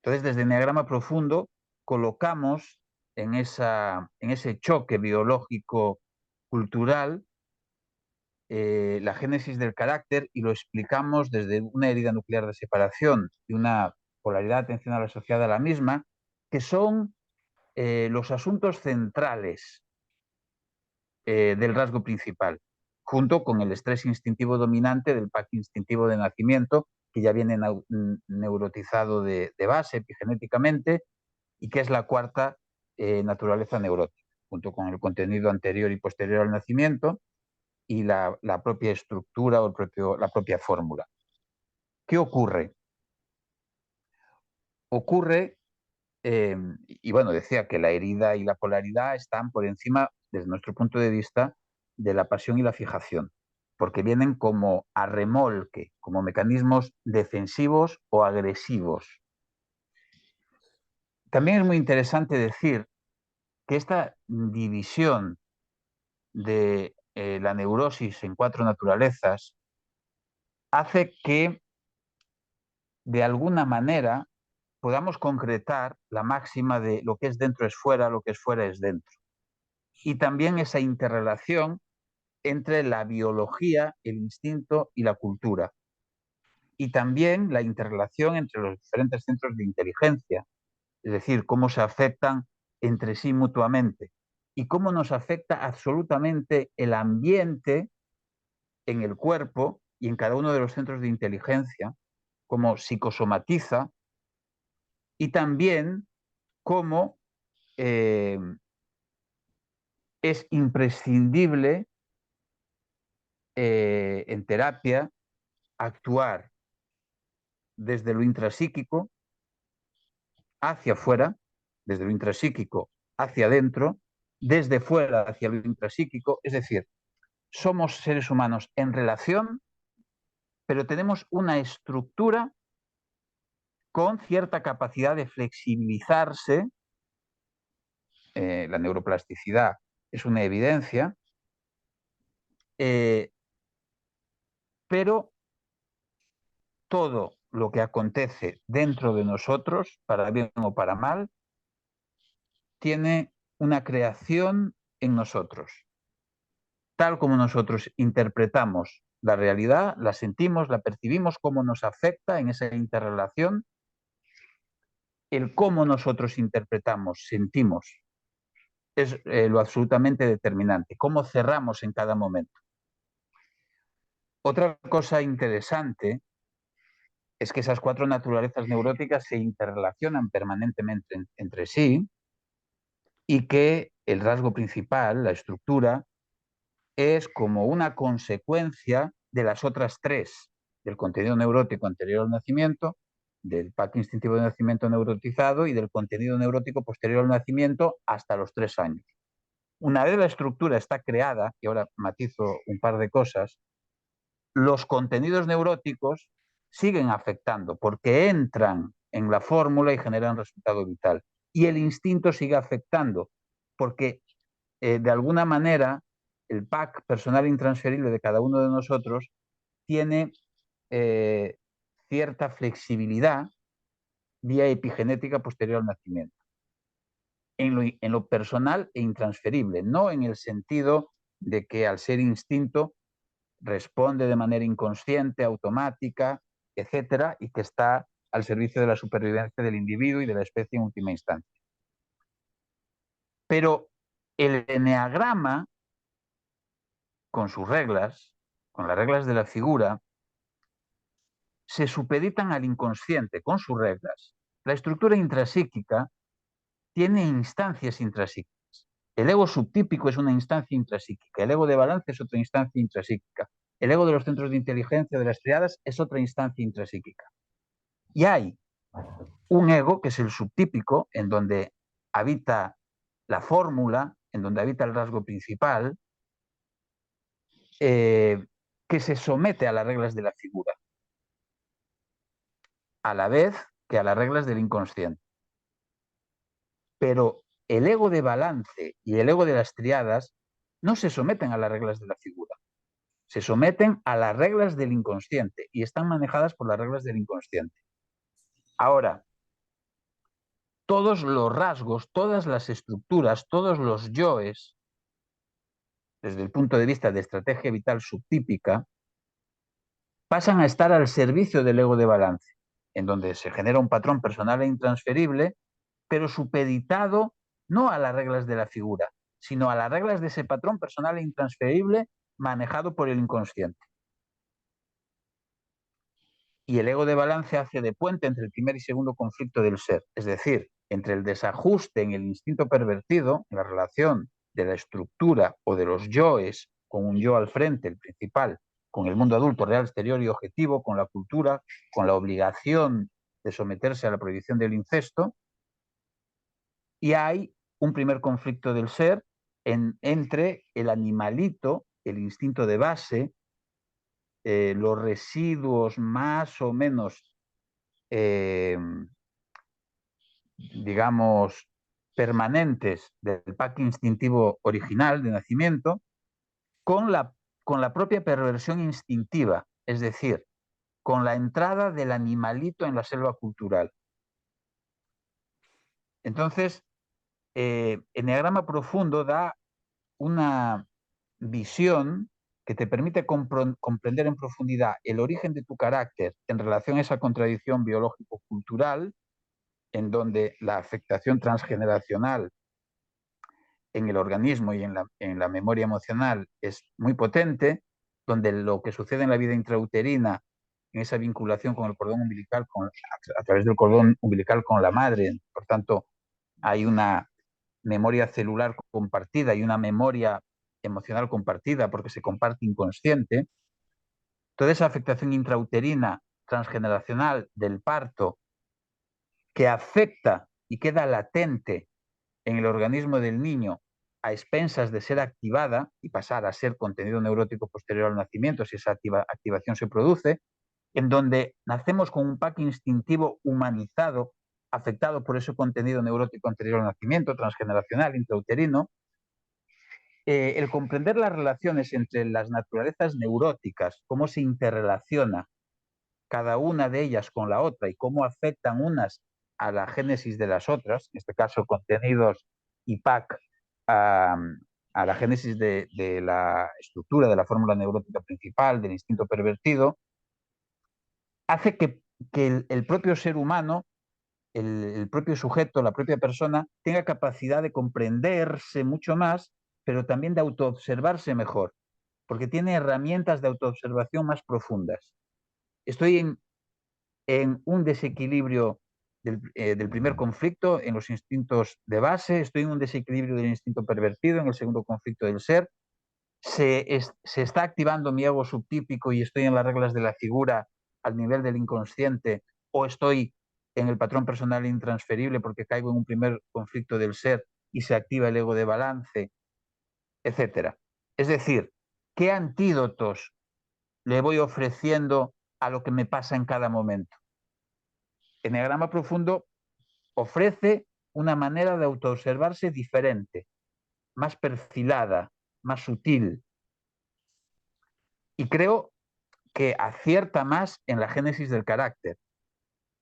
Speaker 2: Entonces, desde el Enneagrama Profundo, colocamos en ese choque biológico-cultural la génesis del carácter y lo explicamos desde una herida nuclear de separación y una polaridad atencional asociada a la misma, que son los asuntos centrales del rasgo principal, junto con el estrés instintivo dominante del pack instintivo de nacimiento, que ya viene neurotizado de base epigenéticamente y que es la cuarta naturaleza neurótica, junto con el contenido anterior y posterior al nacimiento y la propia estructura o la propia fórmula. ¿Qué ocurre? Ocurre, y bueno, decía que la herida y la polaridad están por encima, desde nuestro punto de vista, de la pasión y la fijación, porque vienen como a remolque, como mecanismos defensivos o agresivos. También es muy interesante decir que esta división de la neurosis en cuatro naturalezas hace que, de alguna manera, podamos concretar la máxima de lo que es dentro es fuera, lo que es fuera es dentro. Y también esa interrelación entre la biología, el instinto y la cultura. Y también la interrelación entre los diferentes centros de inteligencia, es decir, cómo se afectan entre sí mutuamente y cómo nos afecta absolutamente el ambiente en el cuerpo y en cada uno de los centros de inteligencia, cómo psicosomatiza y también cómo es imprescindible en terapia actuar desde lo intrapsíquico hacia afuera, desde lo intrapsíquico hacia adentro, desde fuera hacia lo intrapsíquico, es decir, somos seres humanos en relación, pero tenemos una estructura con cierta capacidad de flexibilizarse. La neuroplasticidad es una evidencia, pero todo lo que acontece dentro de nosotros, para bien o para mal, tiene una creación en nosotros. Tal como nosotros interpretamos la realidad, la sentimos, la percibimos, cómo nos afecta en esa interrelación, el cómo nosotros interpretamos, sentimos, es lo absolutamente determinante, cómo cerramos en cada momento. Otra cosa interesante es que esas cuatro naturalezas neuróticas se interrelacionan permanentemente entre sí y que el rasgo principal, la estructura, es como una consecuencia de las otras tres, del contenido neurótico anterior al nacimiento, del pack instintivo de nacimiento neurotizado y del contenido neurótico posterior al nacimiento hasta los 3 años. Una vez la estructura está creada, y ahora matizo un par de cosas, los contenidos neuróticos siguen afectando porque entran en la fórmula y generan resultado vital. Y el instinto sigue afectando porque de alguna manera el pack personal intransferible de cada uno de nosotros tiene cierta flexibilidad vía epigenética posterior al nacimiento. En lo personal e intransferible, no en el sentido de que al ser instinto responde de manera inconsciente, automática, etcétera, y que está al servicio de la supervivencia del individuo y de la especie en última instancia. Pero el eneagrama, con sus reglas, con las reglas de la figura, se supeditan al inconsciente con sus reglas. La estructura intrapsíquica tiene instancias intrapsíquicas. El ego subtípico es una instancia intrapsíquica, el ego de balance es otra instancia intrapsíquica, el ego de los centros de inteligencia de las triadas es otra instancia intrapsíquica. Y hay un ego que es el subtípico, en donde habita la fórmula, en donde habita el rasgo principal, que se somete a las reglas de la figura, a la vez que a las reglas del inconsciente. Pero el ego de balance y el ego de las triadas no se someten a las reglas de la figura, se someten a las reglas del inconsciente y están manejadas por las reglas del inconsciente. Ahora, todos los rasgos, todas las estructuras, todos los yoes, desde el punto de vista de estrategia vital subtípica, pasan a estar al servicio del ego de balance, en donde se genera un patrón personal e intransferible, pero supeditado no a las reglas de la figura, sino a las reglas de ese patrón personal e intransferible manejado por el inconsciente. Y el ego de balance hace de puente entre el primer y segundo conflicto del ser, es decir, entre el desajuste en el instinto pervertido, en la relación de la estructura o de los yoes, con un yo al frente, el principal, con el mundo adulto real, exterior y objetivo, con la cultura, con la obligación de someterse a la prohibición del incesto, y hay un primer conflicto del ser entre el animalito, el instinto de base, los residuos más o menos, digamos, permanentes del pack instintivo original de nacimiento, con la propia perversión instintiva, es decir, con la entrada del animalito en la selva cultural. Entonces, Eneagrama Profundo da una visión que te permite comprender en profundidad el origen de tu carácter en relación a esa contradicción biológico-cultural, en donde la afectación transgeneracional en el organismo y en la memoria emocional es muy potente, donde lo que sucede en la vida intrauterina, en esa vinculación con el cordón umbilical, a través del cordón umbilical con la madre, por tanto, hay una memoria celular compartida y una memoria emocional compartida porque se comparte inconsciente. Toda esa afectación intrauterina transgeneracional del parto que afecta y queda latente en el organismo del niño a expensas de ser activada y pasar a ser contenido neurótico posterior al nacimiento, si esa activación se produce, en donde nacemos con un pack instintivo humanizado, afectado por ese contenido neurótico anterior al nacimiento, transgeneracional, intrauterino. El comprender las relaciones entre las naturalezas neuróticas, cómo se interrelaciona cada una de ellas con la otra y cómo afectan unas a la génesis de las otras, en este caso contenidos y pack a la génesis de la estructura de la fórmula neurótica principal, del instinto pervertido, hace que el propio ser humano, el propio sujeto, la propia persona, tenga capacidad de comprenderse mucho más, pero también de autoobservarse mejor, porque tiene herramientas de autoobservación más profundas. Estoy en un desequilibrio del primer conflicto en los instintos de base, estoy en un desequilibrio del instinto pervertido en el segundo conflicto del ser, se está activando mi ego subtípico y estoy en las reglas de la figura al nivel del inconsciente, o estoy en el patrón personal intransferible porque caigo en un primer conflicto del ser y se activa el ego de balance, etcétera. Es decir, ¿qué antídotos le voy ofreciendo a lo que me pasa en cada momento? Eneagrama Profundo ofrece una manera de autoobservarse diferente, más perfilada, más sutil. Y creo que acierta más en la génesis del carácter.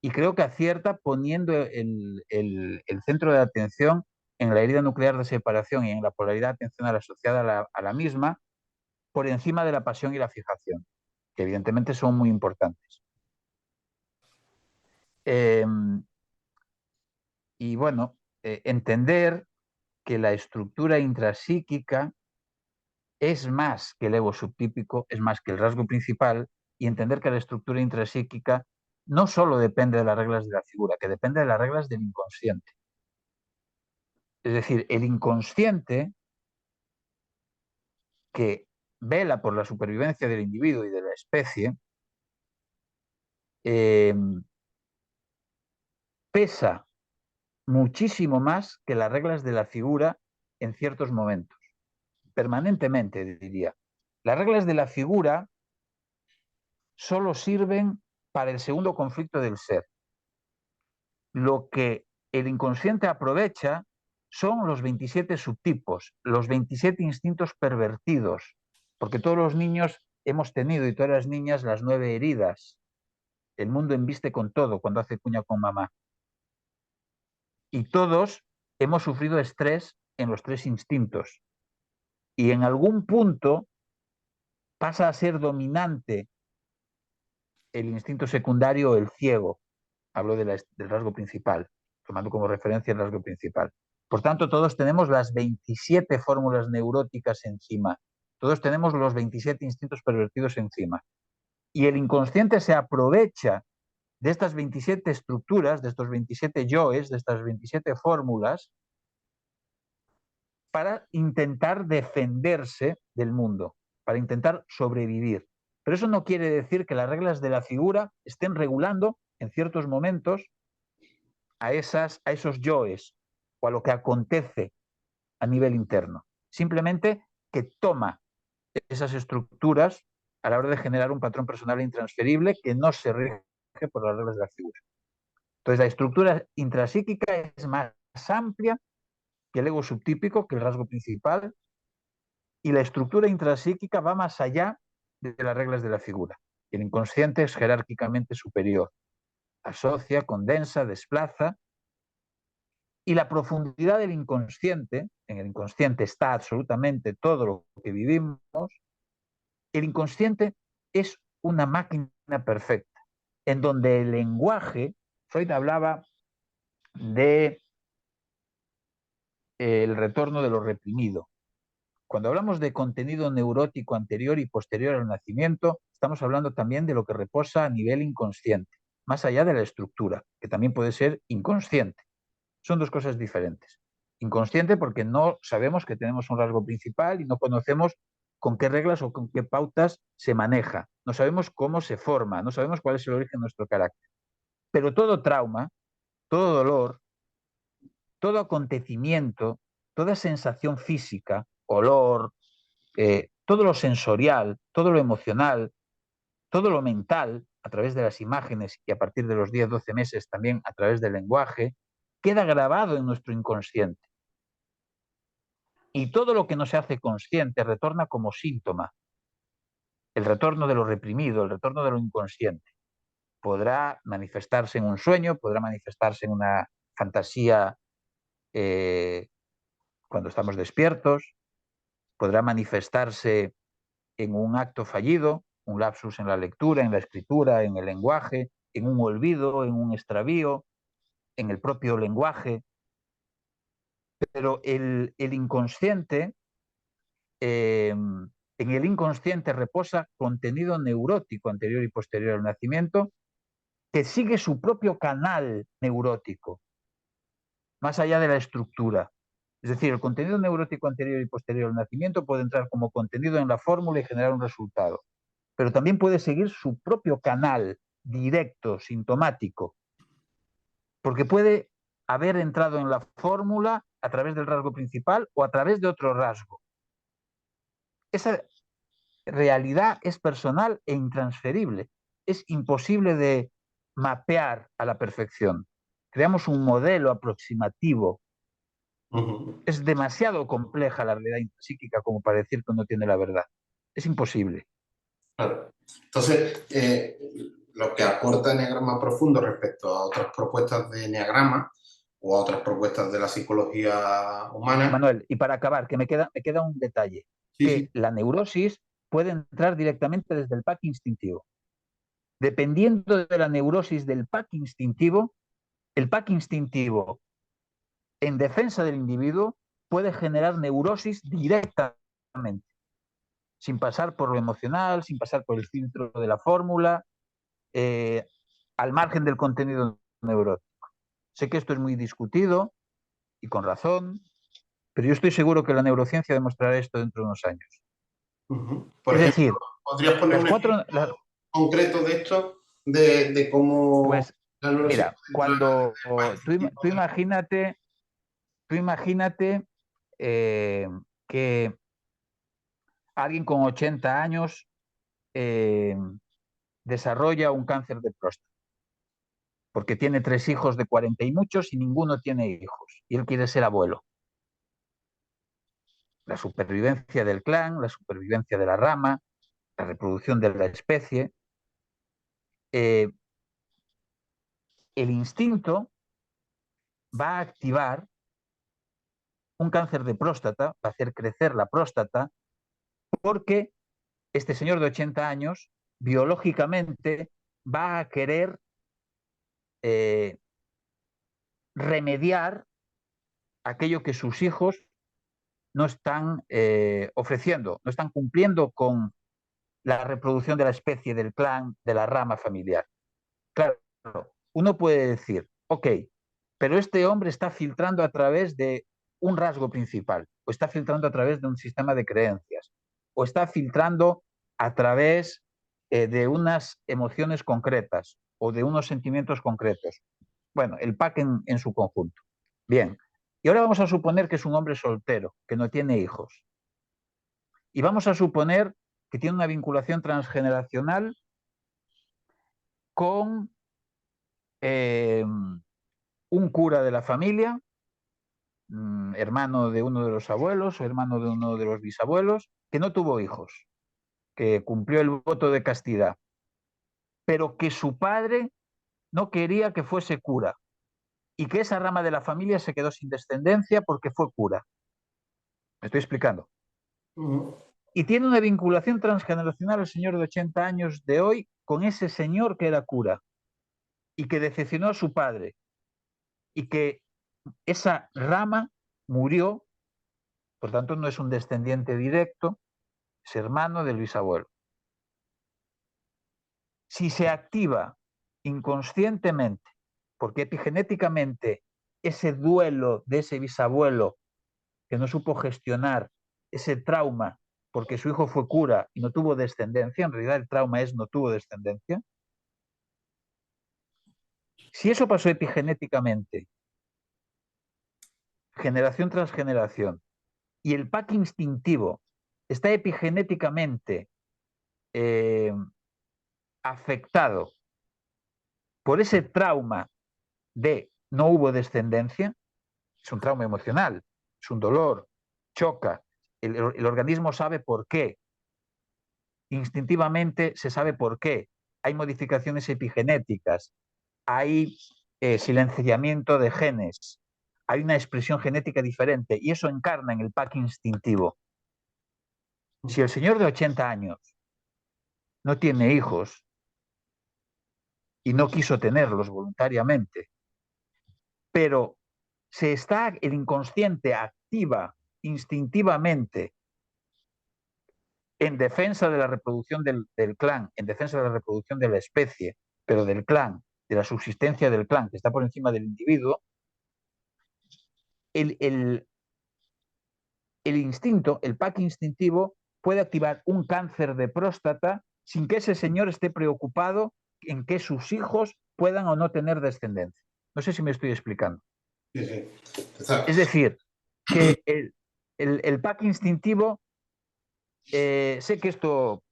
Speaker 2: Y creo que acierta poniendo el centro de atención en la herida nuclear de separación y en la polaridad atencional asociada a la misma, por encima de la pasión y la fijación, que evidentemente son muy importantes. Y bueno, entender que la estructura intrapsíquica es más que el ego subtípico, es más que el rasgo principal, y entender que la estructura intrapsíquica no solo depende de las reglas de la figura, que depende de las reglas del inconsciente. Es decir, el inconsciente, que vela por la supervivencia del individuo y de la especie, pesa muchísimo más que las reglas de la figura en ciertos momentos, permanentemente diría. Las reglas de la figura solo sirven para el segundo conflicto del ser. Lo que el inconsciente aprovecha son los 27 subtipos, los 27 instintos pervertidos, porque todos los niños hemos tenido, y todas las niñas, las 9 heridas. El mundo embiste con todo cuando hace cuña con mamá. Y todos hemos sufrido estrés en los 3 instintos. Y en algún punto pasa a ser dominante el instinto secundario o el ciego. Hablo del rasgo principal, tomando como referencia el rasgo principal. Por tanto, todos tenemos las 27 fórmulas neuróticas encima. Todos tenemos los 27 instintos pervertidos encima. Y el inconsciente se aprovecha de estas 27 estructuras, de estos 27 yoes, de estas 27 fórmulas, para intentar defenderse del mundo, para intentar sobrevivir. Pero eso no quiere decir que las reglas de la figura estén regulando en ciertos momentos a esos yoes o a lo que acontece a nivel interno. Simplemente que toma esas estructuras a la hora de generar un patrón personal intransferible que no se rige por las reglas de la figura. Entonces, la estructura intrapsíquica es más amplia que el ego subtípico, que el rasgo principal, y la estructura intrapsíquica va más allá de las reglas de la figura. El inconsciente es jerárquicamente superior. Asocia, condensa, desplaza, y la profundidad del inconsciente, en el inconsciente está absolutamente todo lo que vivimos, el inconsciente es una máquina perfecta, en donde el lenguaje, Freud hablaba de el retorno de lo reprimido. Cuando hablamos de contenido neurótico anterior y posterior al nacimiento, estamos hablando también de lo que reposa a nivel inconsciente, más allá de la estructura, que también puede ser inconsciente. Son dos cosas diferentes. Inconsciente porque no sabemos que tenemos un rasgo principal y no conocemos con qué reglas o con qué pautas se maneja. No sabemos cómo se forma, no sabemos cuál es el origen de nuestro carácter. Pero todo trauma, todo dolor, todo acontecimiento, toda sensación física, olor, todo lo sensorial, todo lo emocional, todo lo mental, a través de las imágenes y a partir de los 10-12 meses también a través del lenguaje, queda grabado en nuestro inconsciente. Y todo lo que no se hace consciente retorna como síntoma. El retorno de lo reprimido, el retorno de lo inconsciente. Podrá manifestarse en un sueño, podrá manifestarse en una fantasía cuando estamos despiertos, podrá manifestarse en un acto fallido, un lapsus en la lectura, en la escritura, en el lenguaje, en un olvido, en un extravío, en el propio lenguaje. Pero el inconsciente, en el inconsciente reposa contenido neurótico anterior y posterior al nacimiento que sigue su propio canal neurótico, más allá de la estructura. Es decir, el contenido neurótico anterior y posterior al nacimiento puede entrar como contenido en la fórmula y generar un resultado, pero también puede seguir su propio canal directo, sintomático, porque puede haber entrado en la fórmula a través del rasgo principal o a través de otro rasgo. Esa realidad es personal e intransferible. Es imposible de mapear a la perfección. Creamos un modelo aproximativo. Es demasiado compleja la realidad psíquica como para decir que no tiene la verdad. Es imposible.
Speaker 1: Claro. Entonces, lo que aporta Eneagrama Profundo respecto a otras propuestas de Eneagrama o a otras propuestas de la psicología humana.
Speaker 2: Manuel, y para acabar, que me queda un detalle,
Speaker 1: Sí,
Speaker 2: que
Speaker 1: sí.
Speaker 2: la neurosis puede entrar directamente desde el pack instintivo. Dependiendo de la neurosis del pack instintivo, el pack instintivo en defensa del individuo puede generar neurosis directamente, sin pasar por lo emocional, sin pasar por el filtro de la fórmula, eh, al margen del contenido neurótico. Sé que esto es muy discutido y con razón, pero yo estoy seguro que la neurociencia demostrará esto dentro de unos años.
Speaker 1: Por
Speaker 2: Es
Speaker 1: ejemplo,
Speaker 2: decir,
Speaker 1: ¿podrías poner
Speaker 2: las
Speaker 1: un
Speaker 2: cuatro,
Speaker 1: ejemplo concreto de esto, de cómo
Speaker 2: pues
Speaker 1: la neurociencia
Speaker 2: mira,
Speaker 1: entra en
Speaker 2: cuando
Speaker 1: el pack instintivo
Speaker 2: tú imagínate eh, que alguien con 80 años eh, desarrolla un cáncer de próstata, porque tiene 3 hijos de 40 y muchos y ninguno tiene hijos, y él quiere ser abuelo. La supervivencia del clan, la supervivencia de la rama, la reproducción de la especie, eh, el instinto va a activar un cáncer de próstata, va a hacer crecer la próstata, porque este señor de 80 años, biológicamente, va a querer eh, remediar aquello que sus hijos no están ofreciendo, no están cumpliendo con la reproducción de la especie, del clan, de la rama familiar. Claro, uno puede decir, ok, pero este hombre está filtrando a través de un rasgo principal, o está filtrando a través de un sistema de creencias, o está filtrando a través de unas emociones concretas o de unos sentimientos concretos. Bueno, el pack en su conjunto. Bien, y ahora vamos a suponer que es un hombre soltero, que no tiene hijos. Y vamos a suponer que tiene una vinculación transgeneracional con un cura de la familia, hermano de uno de los abuelos o hermano de uno de los bisabuelos, que no tuvo hijos, que cumplió el voto de castidad, pero que su padre no quería que fuese cura y que esa rama de la familia se quedó sin descendencia porque fue cura. ¿Me estoy explicando? Y tiene una vinculación transgeneracional el señor de 80 años de hoy con ese señor que era cura y que decepcionó a su padre y que esa rama murió, por tanto no es un descendiente directo, es hermano del bisabuelo. Si se activa inconscientemente, porque epigenéticamente ese duelo de ese bisabuelo que no supo gestionar ese trauma porque su hijo fue cura y no tuvo descendencia, en realidad el trauma es no tuvo descendencia, si eso pasó epigenéticamente, generación tras generación, y el pack instintivo está epigenéticamente eh, afectado por ese trauma de no hubo descendencia, es un trauma emocional, es un dolor, choca, el organismo sabe por qué, instintivamente se sabe por qué, hay modificaciones epigenéticas, hay silenciamiento de genes, hay una expresión genética diferente y eso encarna en el pack instintivo. Si el señor de 80 años no tiene hijos y no quiso tenerlos voluntariamente, pero el inconsciente activa instintivamente en defensa de la reproducción del clan, en defensa de la reproducción de la especie, pero del clan, de la subsistencia del clan que está por encima del individuo, el, el, el instinto, el pack instintivo, puede activar un cáncer de próstata sin que ese señor esté preocupado en que sus hijos puedan o no tener descendencia. No sé si me estoy explicando.
Speaker 1: Sí, sí.
Speaker 2: Es decir, que el pack instintivo, sé que esto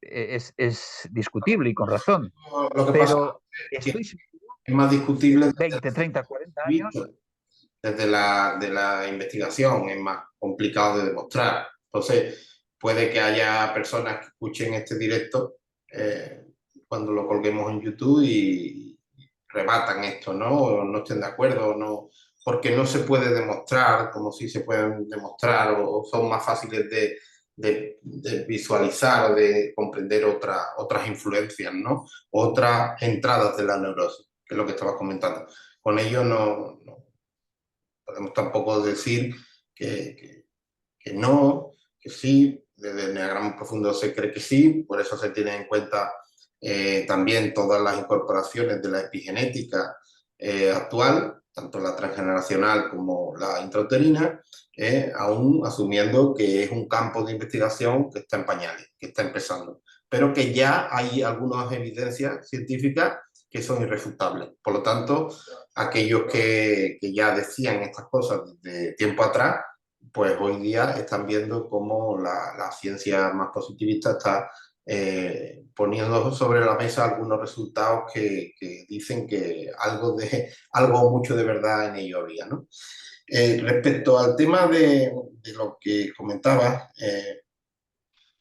Speaker 2: es discutible y con razón,
Speaker 1: Lo que pasa
Speaker 2: pero
Speaker 1: es que
Speaker 2: estoy
Speaker 1: es más discutible
Speaker 2: en
Speaker 1: desde
Speaker 2: 20, 30, 40
Speaker 1: el
Speaker 2: años.
Speaker 1: visto, desde de la investigación, es más complicado de demostrar. Entonces, puede que haya personas que escuchen este directo cuando lo colguemos en YouTube y rebatan esto, ¿no? O no estén de acuerdo, o no, porque no se puede demostrar como si se pueden demostrar o son más fáciles de visualizar o de comprender otras influencias, ¿no? Otras entradas de la neurosis, que es lo que estabas comentando. Con ello no podemos tampoco decir que no, que sí, desde el Enneagrama Profundo se cree que sí, por eso se tienen en cuenta también todas las incorporaciones de la epigenética actual, tanto la transgeneracional como la intrauterina, aún asumiendo que es un campo de investigación que está en pañales, que está empezando, pero que ya hay algunas evidencias científicas que son irrefutables. Por lo tanto, aquellos que ya decían estas cosas desde tiempo atrás, pues hoy día están viendo cómo la ciencia más positivista está poniendo sobre la mesa algunos resultados que dicen que algo mucho de verdad en ello había, ¿no? Respecto al tema de lo que comentaba,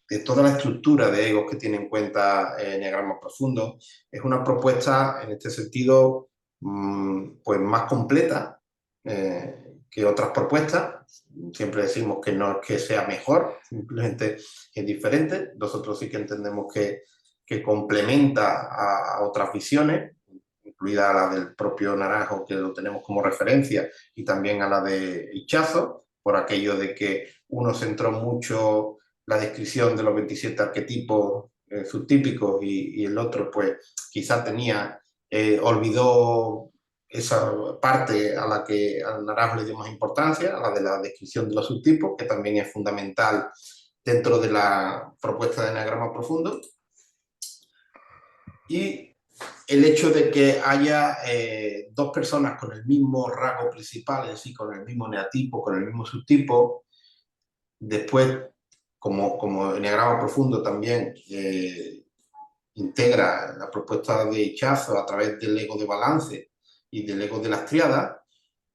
Speaker 1: de toda la estructura de egos que tiene en cuenta Enneagrama Profundo, es una propuesta en este sentido pues más completa que otras propuestas. Siempre decimos que no es que sea mejor, simplemente es diferente. Nosotros sí que entendemos que complementa a otras visiones, incluida la del propio Naranjo, que lo tenemos como referencia, y también a la de Ichazo, por aquello de que uno centró mucho la descripción de los 27 arquetipos subtípicos y el otro pues quizá olvidó esa parte a la que al Naranjo le dio más importancia, a la de la descripción de los subtipos, que también es fundamental dentro de la propuesta de Enneagrama Profundo. Y el hecho de que haya dos personas con el mismo rasgo principal, es decir, con el mismo neatipo, con el mismo subtipo, después, como Enneagrama Profundo también integra la propuesta de Ichazo a través del ego de balance y del ego de las triadas,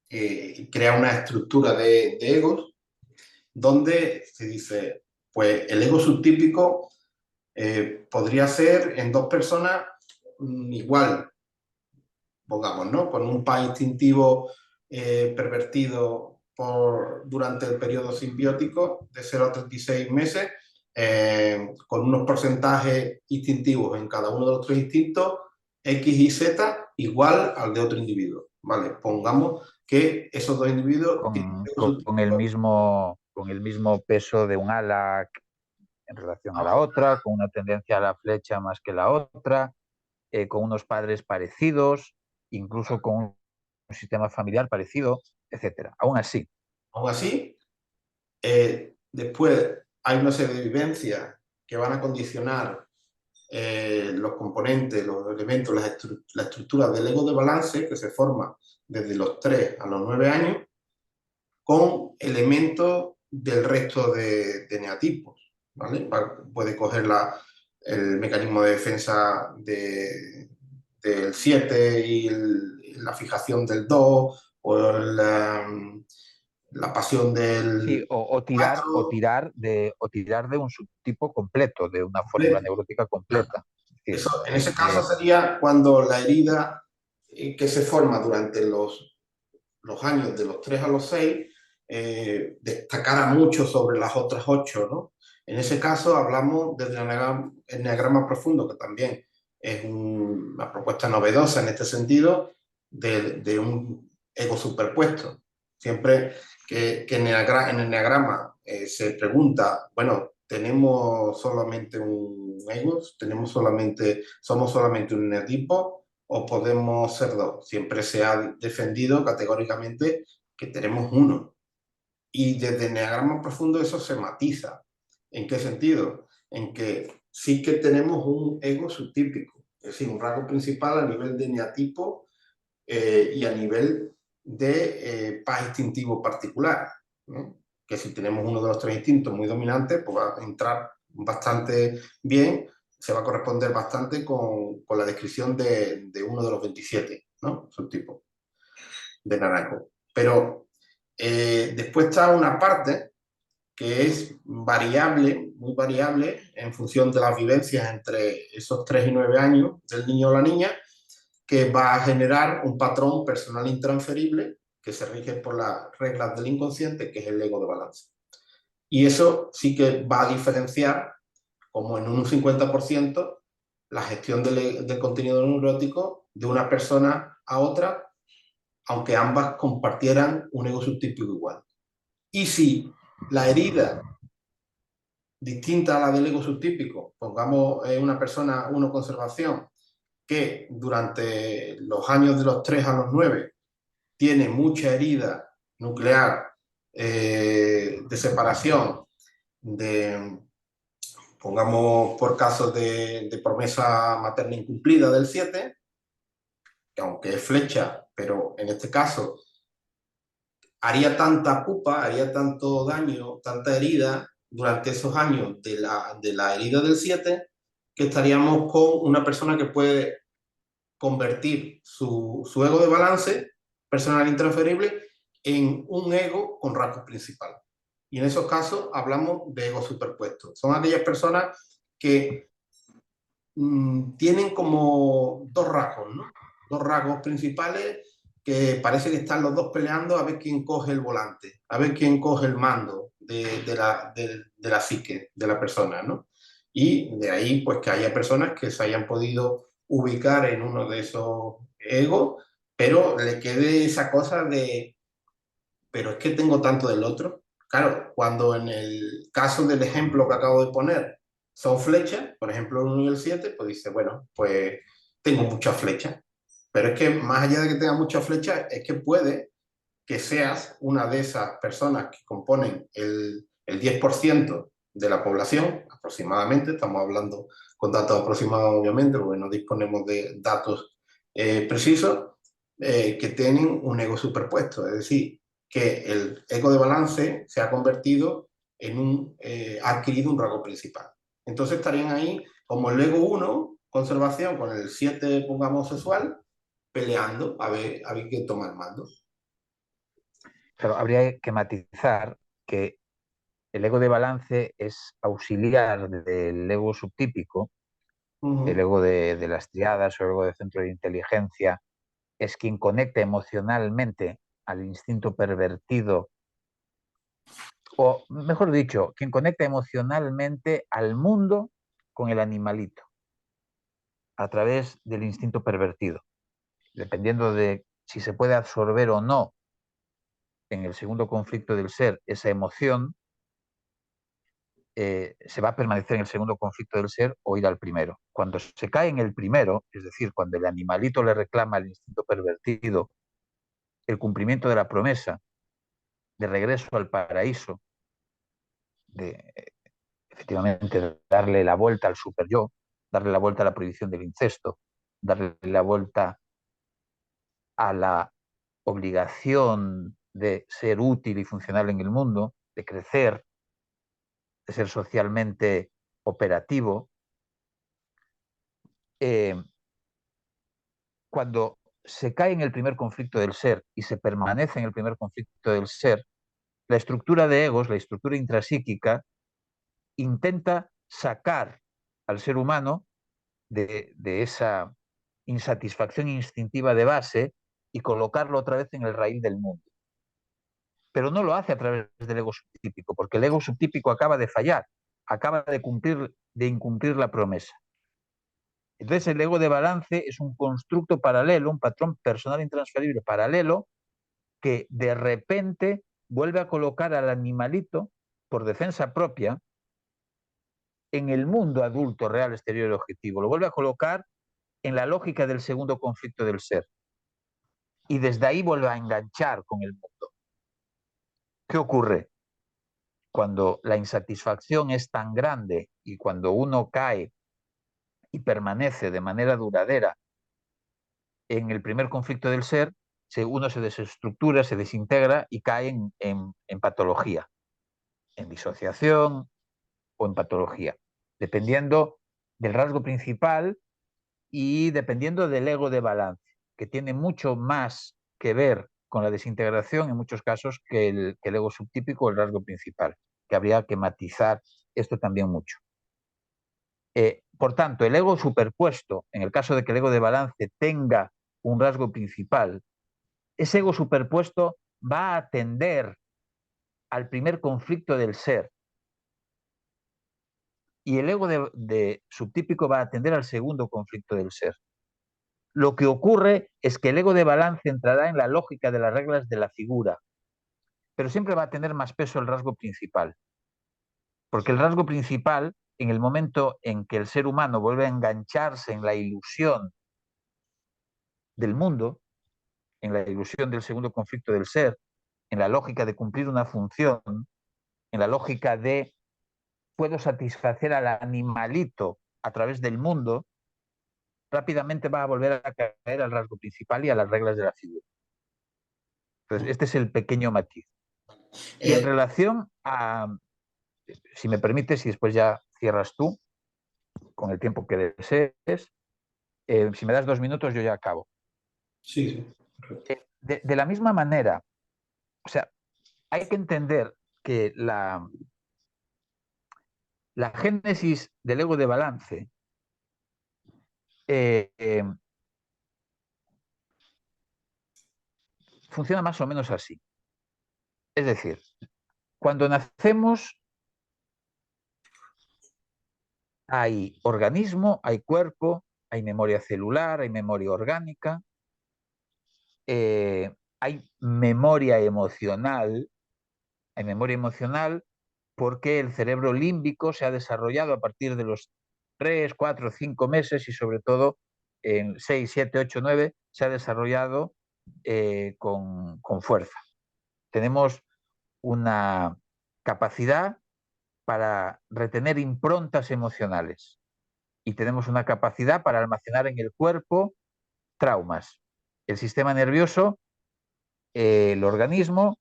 Speaker 1: crea una estructura de egos donde se dice, pues el ego subtípico podría ser en dos personas igual, pongamos, ¿no? Con un par instintivo pervertido durante el periodo simbiótico de 0 a 36 meses, con unos porcentajes instintivos en cada uno de los tres instintos, X y Z, igual al de otro individuo. ¿Vale? Pongamos que esos dos individuos tienen
Speaker 2: con el mismo peso de un ala en relación a la otra, con una tendencia a la flecha más que la otra, con unos padres parecidos, incluso con un sistema familiar parecido, etcétera.
Speaker 1: Aún así, después hay una serie de vivencias que van a condicionar los componentes, los elementos, la estructura del ego de balance que se forma desde los 3 a los 9 años con elementos del resto de neatipos. ¿Vale? Puede coger el mecanismo de defensa del 7 y la fijación del 2 o la pasión del
Speaker 2: Sí, o tirar,
Speaker 1: 4.
Speaker 2: o tirar de un subtipo completo, de una fórmula neurótica completa. Es decir,
Speaker 1: En ese caso sería cuando la herida que se forma durante los años de los 3 a los 6 destacara mucho sobre las otras 8, ¿no? En ese caso hablamos del enneagrama profundo, que también es una propuesta novedosa en este sentido, de un ego superpuesto. Siempre que en el enneagrama se pregunta, bueno, ¿tenemos solamente un ego? ¿Somos solamente un eneatipo? ¿O podemos ser dos? Siempre se ha defendido categóricamente que tenemos uno. Y desde el Enneagrama Profundo eso se matiza. ¿En qué sentido? En que sí que tenemos un ego subtípico, es decir, un rasgo principal a nivel de eneatipo y a nivel de paz instintivo particular, ¿no? Que si tenemos uno de los tres instintos muy dominante, pues va a entrar bastante bien, se va a corresponder bastante con la descripción de uno de los 27, ¿no? Subtipos de naranjo. Pero después está una parte que es variable muy variable en función de las vivencias entre esos 3 y 9 años del niño o la niña, que va a generar un patrón personal intransferible que se rige por las reglas del inconsciente, que es el ego de balance. Y eso sí que va a diferenciar, como en un 50%, la gestión del contenido neurótico de una persona a otra, aunque ambas compartieran un ego subtípico igual. Y si la herida distinta a la del ego subtípico, pongamos una persona, uno conservación, que durante los años de los 3 a los 9 tiene mucha herida nuclear, de separación, pongamos por casos de promesa materna incumplida del 7, que aunque es flecha, pero en este caso haría tanta pupa, haría tanto daño, tanta herida durante esos años de la herida del 7, que estaríamos con una persona que puede convertir su ego de balance personal intransferible en un ego con rasgos principales. Y en esos casos hablamos de egos superpuestos. Son aquellas personas que tienen como dos rasgos, ¿no? Dos rasgos principales que parece que están los dos peleando a ver quién coge el volante, a ver quién coge el mando de la psique de la persona, ¿no? Y de ahí, pues, que haya personas que se hayan podido ubicar en uno de esos egos, pero le quede esa cosa de, pero es que tengo tanto del otro. Claro, cuando en el caso del ejemplo que acabo de poner son flechas, por ejemplo el 1 y el 7, pues dice, bueno, pues tengo muchas flechas. Pero es que más allá de que tenga muchas flechas, es que puede que seas una de esas personas que componen el 10% de la población, aproximadamente, estamos hablando con datos aproximados obviamente, porque no disponemos de datos precisos, que tienen un ego superpuesto, es decir, que el ego de balance se ha convertido en ha adquirido un rasgo principal. Entonces estarían ahí como el ego 1, conservación, con el 7, pongamos, sexual, peleando a ver quién toma el mando.
Speaker 2: Pero habría que matizar que el ego de balance es auxiliar del ego subtípico, el ego de las triadas o el ego de centro de inteligencia, es quien conecta emocionalmente al instinto pervertido, o mejor dicho, quien conecta emocionalmente al mundo con el animalito a través del instinto pervertido, dependiendo de si se puede absorber o no en el segundo conflicto del ser esa emoción, se va a permanecer en el segundo conflicto del ser o ir al primero. Cuando se cae en el primero, es decir, cuando el animalito le reclama al instinto pervertido el cumplimiento de la promesa de regreso al paraíso, de efectivamente darle la vuelta al super yo, darle la vuelta a la prohibición del incesto, darle la vuelta a la obligación de ser útil y funcional en el mundo, de crecer, de ser socialmente operativo. Eh, Cuando se cae en el primer conflicto del ser y se permanece en el primer conflicto del ser, la estructura de egos, la estructura intrapsíquica, intenta sacar al ser humano de esa insatisfacción instintiva de base y colocarlo otra vez en el raíz del mundo. Pero no lo hace a través del ego subtípico, porque el ego subtípico acaba de fallar, acaba de incumplir la promesa. Entonces el ego de balance es un constructo paralelo, un patrón personal intransferible paralelo, que de repente vuelve a colocar al animalito, por defensa propia, en el mundo adulto, real, exterior y objetivo. Lo vuelve a colocar en la lógica del segundo conflicto del ser. Y desde ahí vuelve a enganchar con el mundo. ¿Qué ocurre? Cuando la insatisfacción es tan grande y cuando uno cae y permanece de manera duradera en el primer conflicto del ser, uno se desestructura, se desintegra y cae en patología, en disociación o en patología, dependiendo del rasgo principal y dependiendo del ego de balance, que tiene mucho más que ver con la desintegración en muchos casos que el ego subtípico o el rasgo principal, que habría que matizar esto también mucho. Por tanto, el ego superpuesto, en el caso de que el ego de balance tenga un rasgo principal, ese ego superpuesto va a atender al primer conflicto del ser, y el ego de subtípico va a atender al segundo conflicto del ser. Lo que ocurre es que el ego de balance entrará en la lógica de las reglas de la figura, pero siempre va a tener más peso el rasgo principal, porque el rasgo principal, en el momento en que el ser humano vuelve a engancharse en la ilusión del mundo, en la ilusión del segundo conflicto del ser, en la lógica de cumplir una función, en la lógica de puedo satisfacer al animalito a través del mundo, rápidamente va a volver a caer al rasgo principal y a las reglas de la figura. Entonces, este es el pequeño matiz. Y en relación a, si me permites, y después ya cierras tú, con el tiempo que desees, si me das 2 minutos yo ya acabo.
Speaker 1: Sí.
Speaker 2: De la misma manera, o sea, hay que entender que la génesis del ego de balance funciona más o menos así. Es decir, cuando nacemos hay organismo, hay cuerpo, hay memoria celular, hay memoria orgánica, hay memoria emocional, porque el cerebro límbico se ha desarrollado a partir de los 3, 4, 5 meses y sobre todo en 6, 7, 8, 9 se ha desarrollado con fuerza. Tenemos una capacidad para retener improntas emocionales y tenemos una capacidad para almacenar en el cuerpo traumas. El sistema nervioso, el organismo,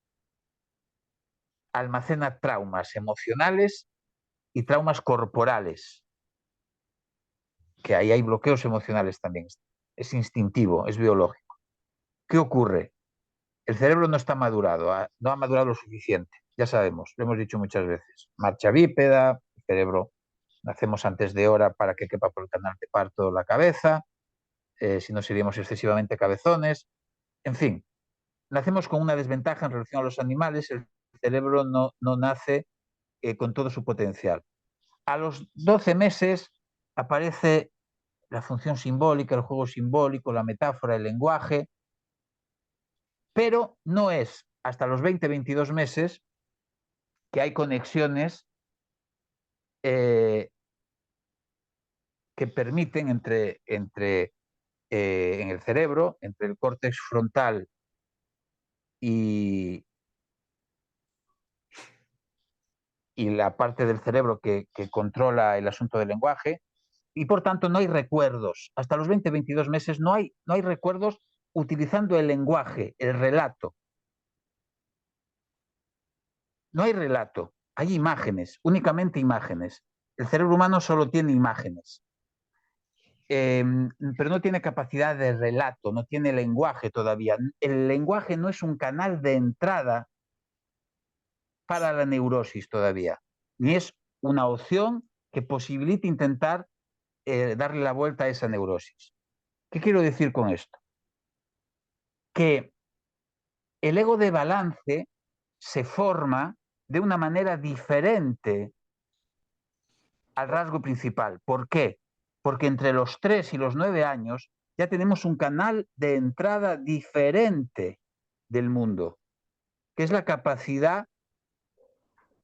Speaker 2: almacena traumas emocionales y traumas corporales, que ahí hay bloqueos emocionales también. Es instintivo, es biológico. ¿Qué ocurre? El cerebro no está madurado, no ha madurado lo suficiente. Ya sabemos, lo hemos dicho muchas veces. Marcha bípeda, el cerebro nacemos antes de hora para que quepa por el canal de parto la cabeza, si no seríamos excesivamente cabezones. En fin, nacemos con una desventaja en relación a los animales, el cerebro no nace con todo su potencial. A los 12 meses aparece la función simbólica, el juego simbólico, la metáfora, el lenguaje, pero no es hasta los 20-22 meses que hay conexiones que permiten en el cerebro, entre el córtex frontal y la parte del cerebro que controla el asunto del lenguaje, y por tanto no hay recuerdos. Hasta los 20-22 meses no hay recuerdos utilizando el lenguaje, el relato. No hay relato, hay imágenes, únicamente imágenes. El cerebro humano solo tiene imágenes, pero no tiene capacidad de relato, no tiene lenguaje todavía. El lenguaje no es un canal de entrada para la neurosis todavía, ni es una opción que posibilite intentar darle la vuelta a esa neurosis. ¿Qué quiero decir con esto? Que el ego de balance se forma de una manera diferente al rasgo principal. ¿Por qué? Porque entre los 3 y los 9 años ya tenemos un canal de entrada diferente del mundo, que es la capacidad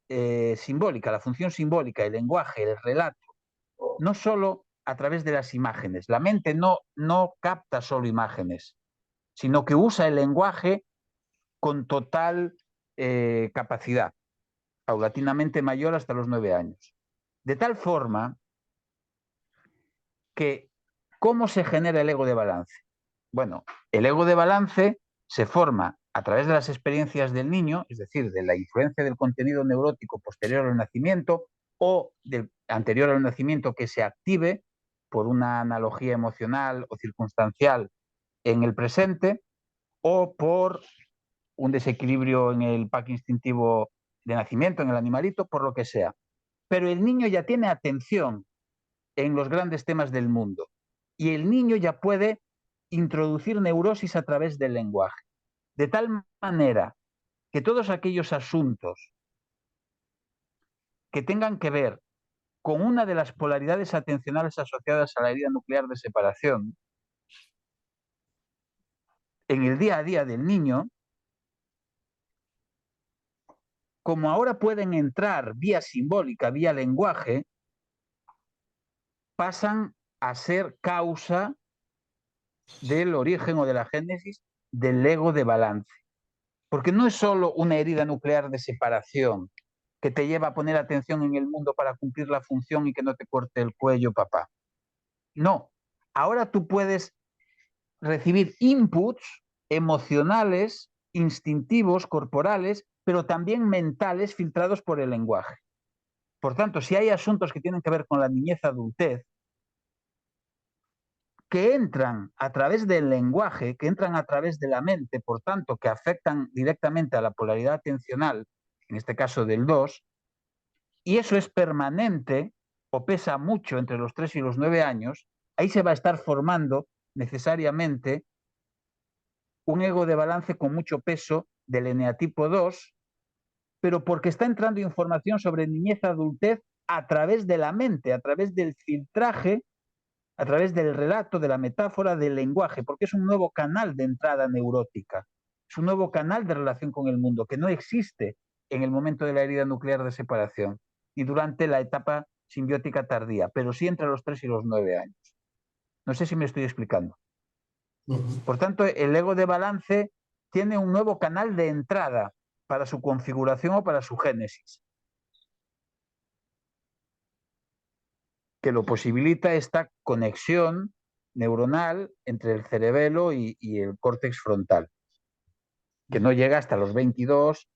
Speaker 2: simbólica, la función simbólica, el lenguaje, el relato, no solo a través de las imágenes. La mente no capta solo imágenes, sino que usa el lenguaje con total capacidad, paulatinamente mayor hasta los 9 años. De tal forma que, ¿cómo se genera el ego de balance? Bueno, el ego de balance se forma a través de las experiencias del niño, es decir, de la influencia del contenido neurótico posterior al nacimiento o del anterior al nacimiento que se active por una analogía emocional o circunstancial en el presente o por un desequilibrio en el pack instintivo de nacimiento, en el animalito, por lo que sea. pero el niño ya tiene atención en los grandes temas del mundo y el niño ya puede introducir neurosis a través del lenguaje, de tal manera que todos aquellos asuntos que tengan que ver con una de las polaridades atencionales asociadas a la herida nuclear de separación, en el día a día del niño, como ahora pueden entrar vía simbólica, vía lenguaje, pasan a ser causa del origen o de la génesis del ego de balance. Porque no es solo una herida nuclear de separación que te lleva a poner atención en el mundo para cumplir la función y que no te corte el cuello, papá. No, ahora tú puedes recibir inputs emocionales, instintivos, corporales, pero también mentales filtrados por el lenguaje. Por tanto, si hay asuntos que tienen que ver con la niñez adultez, que entran a través del lenguaje, que entran a través de la mente, por tanto, que afectan directamente a la polaridad atencional, en este caso del 2, y eso es permanente o pesa mucho entre los 3 y los 9 años, ahí se va a estar formando necesariamente un ego de balance con mucho peso del eneatipo 2, pero porque está entrando información sobre niñez adultez a través de la mente, a través del filtraje, a través del relato, de la metáfora, del lenguaje, porque es un nuevo canal de entrada neurótica, es un nuevo canal de relación con el mundo que no existe en el momento de la herida nuclear de separación y durante la etapa simbiótica tardía, pero sí entre los 3 y los 9 años. No sé si me estoy explicando. Por tanto, el ego de balance tiene un nuevo canal de entrada para su configuración o para su génesis, que lo posibilita esta conexión neuronal entre el cerebelo y el córtex frontal, que no llega hasta los 22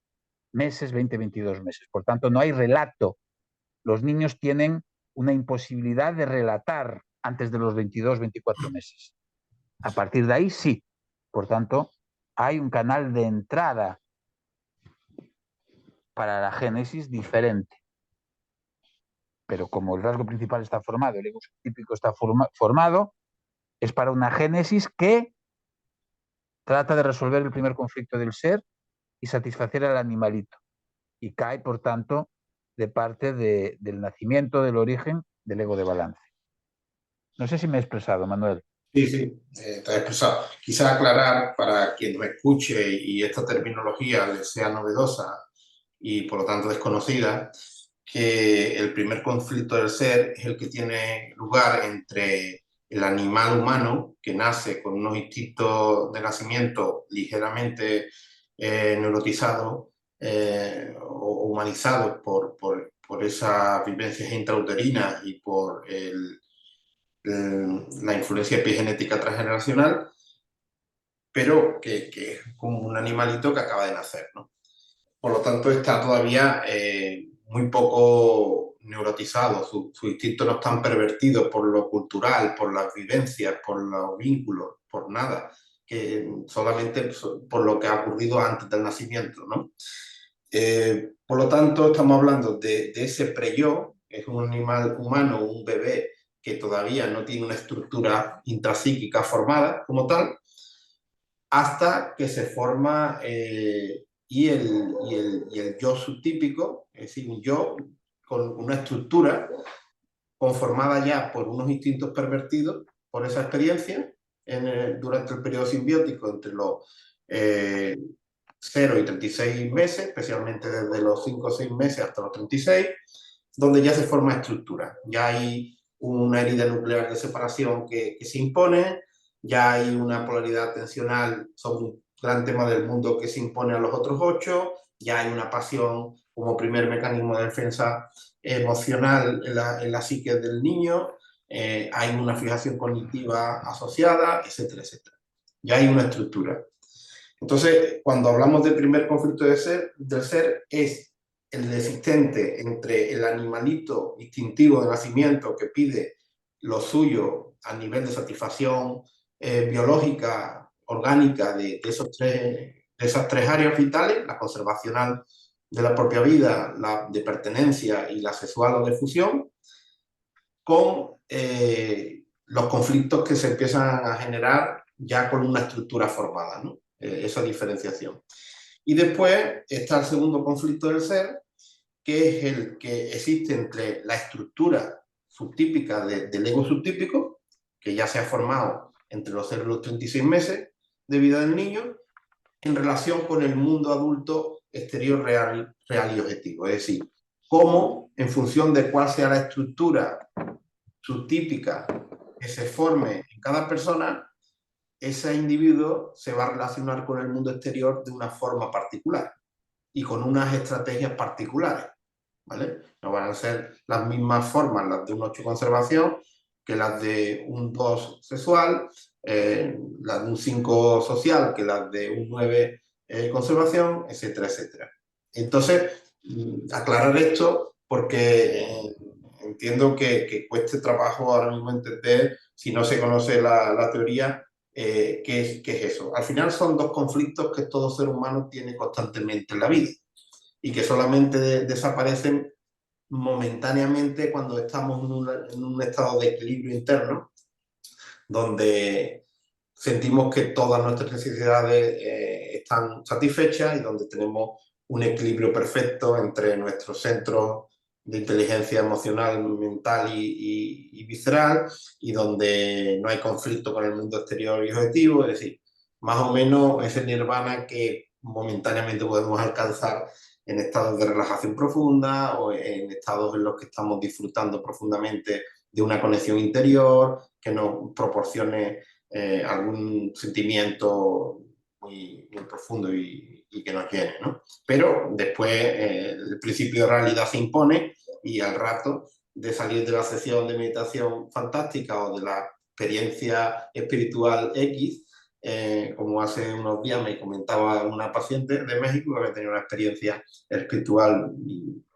Speaker 2: meses, 20-22 meses. Por tanto, no hay relato. Los niños tienen una imposibilidad de relatar antes de los 22-24 meses. A partir de ahí, sí. Por tanto, hay un canal de entrada para la génesis diferente. Pero como el rasgo principal está formado, el ego subtípico está formado, es para una génesis que trata de resolver el primer conflicto del ser y satisfacer al animalito. Y cae, por tanto, de parte del nacimiento, del origen del ego de balance. No sé si me he expresado, Manuel.
Speaker 1: Sí, sí, te has expresado. Quizá aclarar para quien me escuche y esta terminología le sea novedosa y por lo tanto desconocida, que el primer conflicto del ser es el que tiene lugar entre el animal humano, que nace con unos instintos de nacimiento ligeramente neurotizados o humanizados por esas vivencias intrauterinas y por la influencia epigenética transgeneracional, pero que es como un animalito que acaba de nacer, ¿no? Por lo tanto, está todavía muy poco neurotizado, sus instintos no están pervertidos por lo cultural, por las vivencias, por los vínculos, por nada, que solamente por lo que ha ocurrido antes del nacimiento, ¿no? Por lo tanto, estamos hablando de ese pre-yo, que es un animal humano, un bebé que todavía no tiene una estructura intrapsíquica formada como tal, hasta que se forma el yo subtípico, es decir, un yo con una estructura conformada ya por unos instintos pervertidos por esa experiencia durante el periodo simbiótico entre los 0 y 36 meses, especialmente desde los 5 o 6 meses hasta los 36, donde ya se forma estructura. Ya hay una herida nuclear de separación que se impone, ya hay una polaridad tensional sobre un gran tema del mundo que se impone a los otros 8, ya hay una pasión como primer mecanismo de defensa emocional en la psique del niño, hay una fijación cognitiva asociada, etcétera, etcétera. Ya hay una estructura. Entonces, cuando hablamos del primer conflicto del ser, es el existente entre el animalito instintivo de nacimiento que pide lo suyo a nivel de satisfacción biológica, orgánica de esas tres áreas vitales, la conservacional de la propia vida, la de pertenencia y la sexual o de fusión, con los conflictos que se empiezan a generar ya con una estructura formada, ¿no? Esa diferenciación. Y después está el segundo conflicto del ser, que es el que existe entre la estructura subtípica del ego subtípico, que ya se ha formado entre los 0 y los 36 meses de vida del niño, en relación con el mundo adulto exterior real, real y objetivo. Es decir, cómo, en función de cuál sea la estructura subtípica que se forme en cada persona, ese individuo se va a relacionar con el mundo exterior de una forma particular y con unas estrategias particulares, ¿vale? No van a ser las mismas formas las de un 8 conservación que las de un 2 sexual, las de un 5 social que las de un 9 conservación, etcétera, etcétera. Entonces, aclarar esto porque entiendo que cueste trabajo ahora mismo entender, si no se conoce la teoría, qué es eso. Al final son dos conflictos que todo ser humano tiene constantemente en la vida y que solamente desaparecen momentáneamente cuando estamos en un estado de equilibrio interno, donde sentimos que todas nuestras necesidades están satisfechas y donde tenemos un equilibrio perfecto entre nuestros centros de inteligencia emocional, mental y visceral, y donde no hay conflicto con el mundo exterior y objetivo, es decir, más o menos ese nirvana que momentáneamente podemos alcanzar en estados de relajación profunda o en estados en los que estamos disfrutando profundamente de una conexión interior que nos proporcione algún sentimiento muy profundo y que nos llene, ¿no? Pero después el principio de realidad se impone y al rato de salir de la sesión de meditación fantástica o de la experiencia espiritual X, como hace unos días me comentaba una paciente de México que había tenido una experiencia espiritual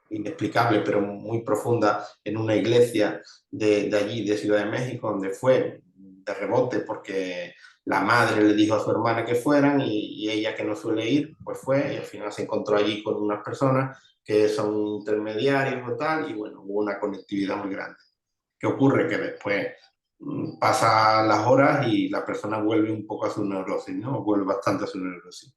Speaker 1: inexplicable, pero muy profunda en una iglesia de allí, de Ciudad de México, donde fue de rebote porque la madre le dijo a su hermana que fueran y ella que no suele ir, pues fue y al final se encontró allí con unas personas que son intermediarios o tal y bueno, hubo una conectividad muy grande. ¿Qué ocurre? Que después pasan las horas y la persona vuelve un poco a su neurosis, ¿no? Vuelve bastante a su neurosis.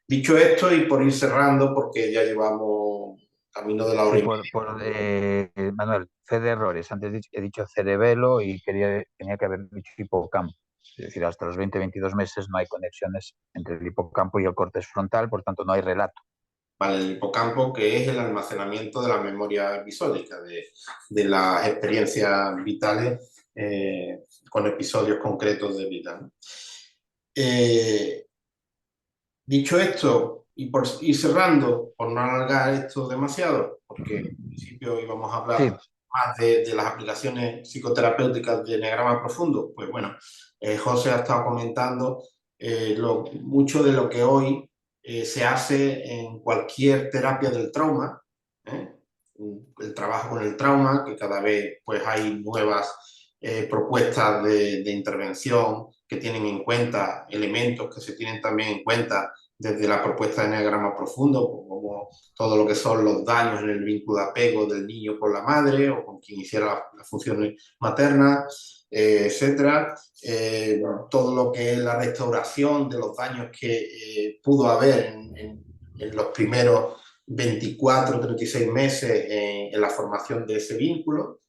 Speaker 1: Dicho esto, y por ir cerrando, porque ya llevamos camino de la hora
Speaker 2: Sí,
Speaker 1: y media.
Speaker 2: Manuel, fe de errores. Antes he dicho cerebelo y tenía que haber dicho hipocampo. Es decir, hasta los 20-22 meses no hay conexiones entre el hipocampo y el córtex frontal, por tanto no hay relato.
Speaker 1: Vale, el hipocampo, que es el almacenamiento de la memoria episódica, de las experiencias vitales con episodios concretos de vida, ¿no? Dicho esto, y por ir cerrando, por no alargar esto demasiado, porque en principio íbamos a
Speaker 2: Sí,
Speaker 1: hablar más de las aplicaciones psicoterapéuticas de Eneagrama Profundo, pues bueno, José ha estado comentando mucho de lo que hoy se hace en cualquier terapia del trauma, ¿eh? El trabajo con el trauma, que cada vez pues hay nuevas propuestas de intervención que tienen en cuenta elementos que se tienen también en cuenta desde la propuesta de Enneagrama Profundo, como todo lo que son los daños en el vínculo de apego del niño con la madre o con quien hiciera la función materna, etcétera. Todo lo que es la restauración de los daños que pudo haber en los primeros 24, 36 meses en la formación de ese vínculo,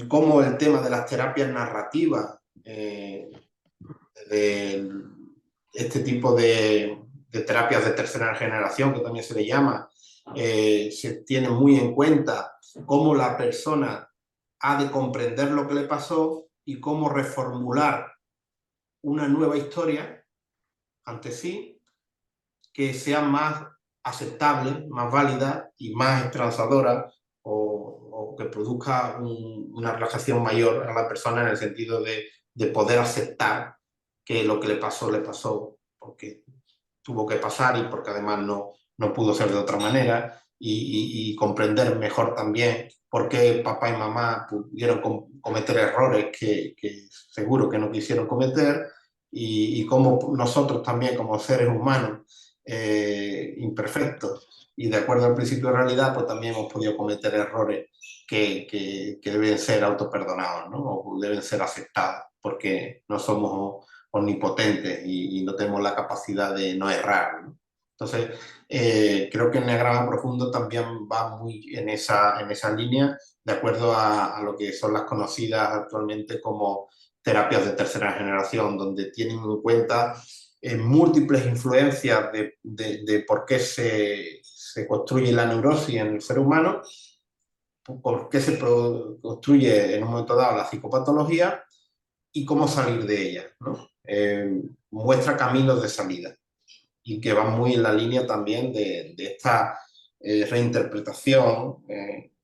Speaker 1: como el tema de las terapias narrativas, de este tipo de terapias de tercera generación, que también se le llama, se tiene muy en cuenta cómo la persona ha de comprender lo que le pasó y cómo reformular una nueva historia ante sí que sea más aceptable, más válida y más esperanzadora o que produzca una relajación mayor a la persona en el sentido de poder aceptar que lo que le pasó porque tuvo que pasar y porque además no pudo ser de otra manera y comprender mejor también por qué papá y mamá pudieron cometer errores que seguro que no quisieron cometer y cómo nosotros también como seres humanos imperfectos. Y de acuerdo al principio de realidad, pues también hemos podido cometer errores que deben ser autoperdonados, ¿no? O deben ser aceptados, porque no somos omnipotentes y no tenemos la capacidad de no errar, ¿no? Entonces, creo que el enneagrama profundo también va muy en esa línea, de acuerdo a lo que son las conocidas actualmente como terapias de tercera generación, donde tienen en cuenta múltiples influencias de por qué se construye la neurosis en el ser humano, por qué se construye en un momento dado la psicopatología y cómo salir de ella, ¿no? Muestra caminos de salida y que va muy en la línea también de esta reinterpretación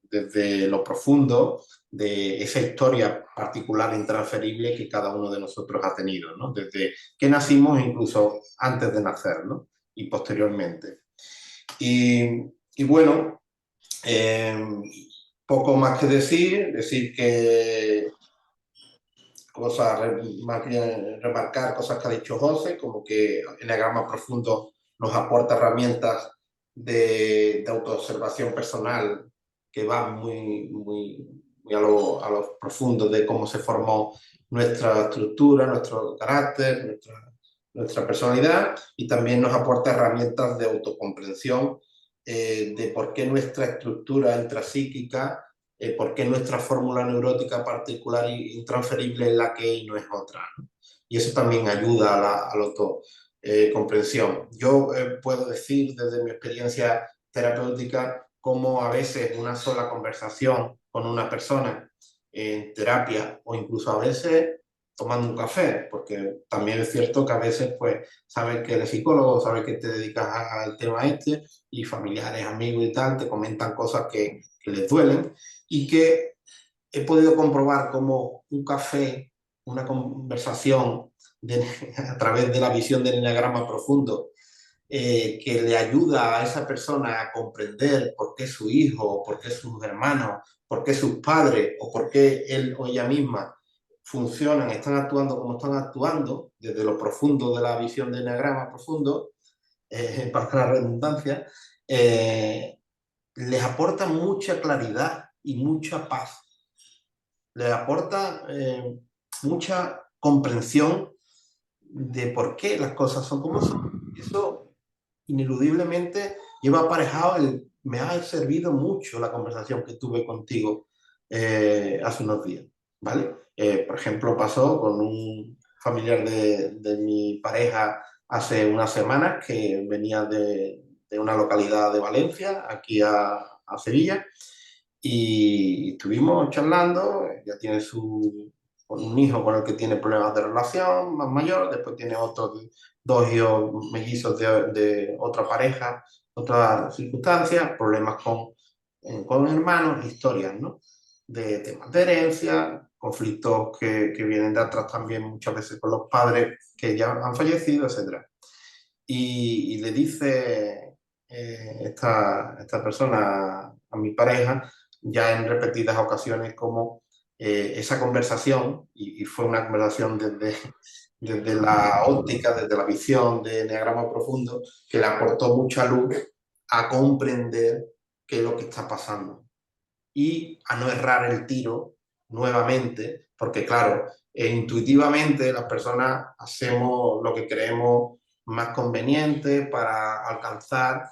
Speaker 1: desde lo profundo de esa historia particular e intransferible que cada uno de nosotros ha tenido, ¿no? Desde que nacimos, incluso antes de nacer, ¿no? Y posteriormente. Y bueno, eh, poco más que decir que cosas, más bien remarcar cosas que ha dicho José, como que el enneagrama profundo nos aporta herramientas de autoobservación personal que van muy a lo profundo de cómo se formó nuestra estructura, nuestro carácter, nuestra personalidad, y también nos aporta herramientas de autocomprensión de por qué nuestra estructura intrapsíquica, por qué nuestra fórmula neurótica particular e intransferible es la que hay y no es otra, ¿no? Y eso también ayuda a la autocomprensión. Yo puedo decir desde mi experiencia terapéutica cómo a veces una sola conversación con una persona en terapia, o incluso a veces tomando un café, porque también es cierto que a veces pues sabes que eres psicólogo, sabes que te dedicas al tema este, y familiares, amigos y tal te comentan cosas que les duelen, y que he podido comprobar como un café, una conversación a través de la visión del enneagrama profundo, que le ayuda a esa persona a comprender por qué su hijo, por qué sus hermanos, por qué sus padres o por qué él o ella misma funcionan, están actuando como están actuando, desde lo profundo de la visión del enneagrama profundo, para la redundancia, les aporta mucha claridad y mucha paz, les aporta mucha comprensión de por qué las cosas son como son. Eso ineludiblemente lleva aparejado me ha servido mucho la conversación que tuve contigo hace unos días, ¿vale? Por ejemplo, pasó con un familiar de mi pareja hace unas semanas que venía de una localidad de Valencia, aquí a Sevilla, y estuvimos charlando. Ya tiene un hijo con el que tiene problemas de relación más mayor, después tiene otros dos hijos mellizos de otra pareja, otras circunstancias, problemas con hermanos, historias, ¿no? De temas de herencia, conflictos que vienen de atrás también muchas veces con los padres que ya han fallecido, etc. Y le dice esta persona a mi pareja, ya en repetidas ocasiones, como esa conversación, y fue una conversación desde la óptica, desde la visión de enneagrama profundo, que le aportó mucha luz a comprender qué es lo que está pasando y a no errar el tiro nuevamente, porque claro, intuitivamente las personas hacemos lo que creemos más conveniente para alcanzar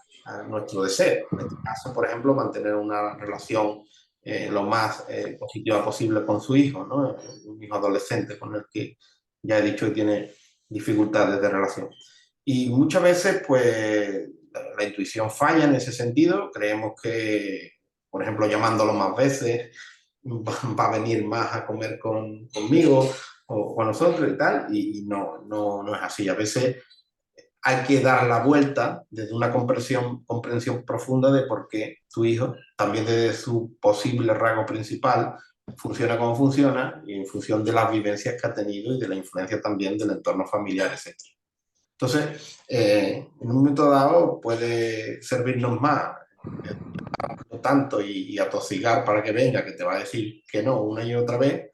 Speaker 1: nuestro deseo. En este caso, por ejemplo, mantener una relación lo más positiva posible con su hijo, ¿no? Un hijo adolescente con el que ya he dicho que tiene dificultades de relación. Y muchas veces, pues, la intuición falla en ese sentido. Creemos que, por ejemplo, llamándolo más veces, va a venir más a comer conmigo o con nosotros y tal, y no es así. A veces hay que dar la vuelta desde una comprensión profunda de por qué tu hijo, también desde su posible rasgo principal, funciona como funciona, y en función de las vivencias que ha tenido y de la influencia también del entorno familiar, etc. Entonces, en un momento dado puede servirnos más, no tanto y atosigar para que venga, que te va a decir que no una y otra vez,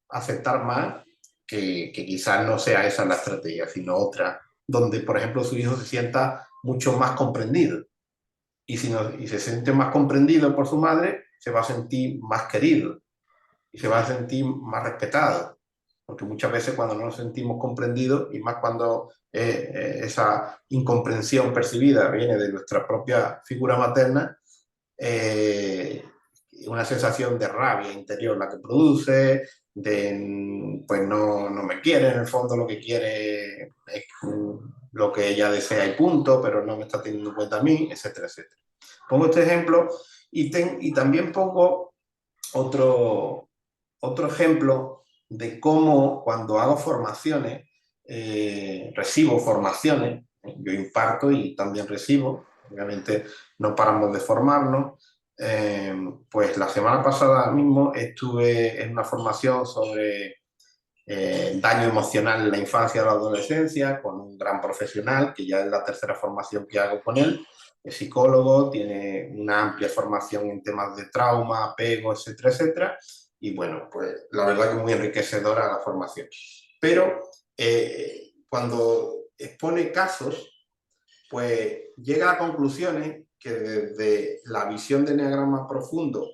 Speaker 1: aceptar más que quizás no sea esa la estrategia, sino otra donde, por ejemplo, su hijo se sienta mucho más comprendido. Y si y se siente más comprendido por su madre, se va a sentir más querido y se va a sentir más respetado. Porque muchas veces cuando no nos sentimos comprendidos, y más cuando esa incomprensión percibida viene de nuestra propia figura materna, una sensación de rabia interior la que produce, de pues no me quiere, en el fondo lo que quiere es lo que ella desea y punto, pero no me está teniendo en cuenta a mí, etcétera, etcétera. Pongo este ejemplo y también pongo otro ejemplo de cómo cuando hago formaciones, recibo formaciones, yo imparto y también recibo, obviamente no paramos de formarnos. Pues la semana pasada mismo estuve en una formación sobre daño emocional en la infancia o la adolescencia con un gran profesional, que ya es la tercera formación que hago con él. Es psicólogo, tiene una amplia formación en temas de trauma, apego, etcétera, etcétera. Y bueno, pues la verdad que es muy enriquecedora la formación. Pero cuando expone casos, pues llega a conclusiones que desde la visión de Enneagrama Profundo,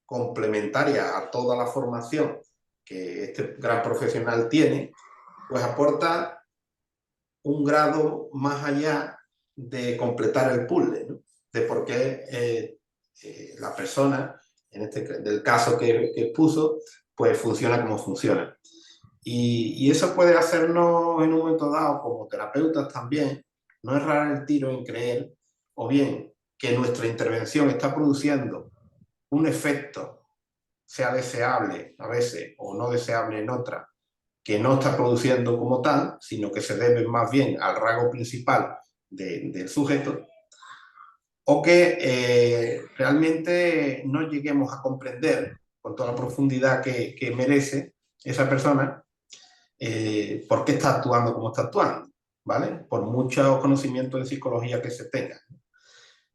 Speaker 1: complementaria a toda la formación que este gran profesional tiene, pues aporta un grado más allá de completar el puzzle, ¿no? De por qué la persona, del caso que expuso, pues funciona como funciona. Y eso puede hacernos en un momento dado, como terapeutas también, no errar el tiro en creer, o bien que nuestra intervención está produciendo un efecto, sea deseable a veces o no deseable en otra, que no está produciendo como tal, sino que se debe más bien al rasgo principal del sujeto, o que realmente no lleguemos a comprender con toda la profundidad que merece esa persona por qué está actuando como está actuando, ¿vale? Por muchos conocimientos de psicología que se tengan.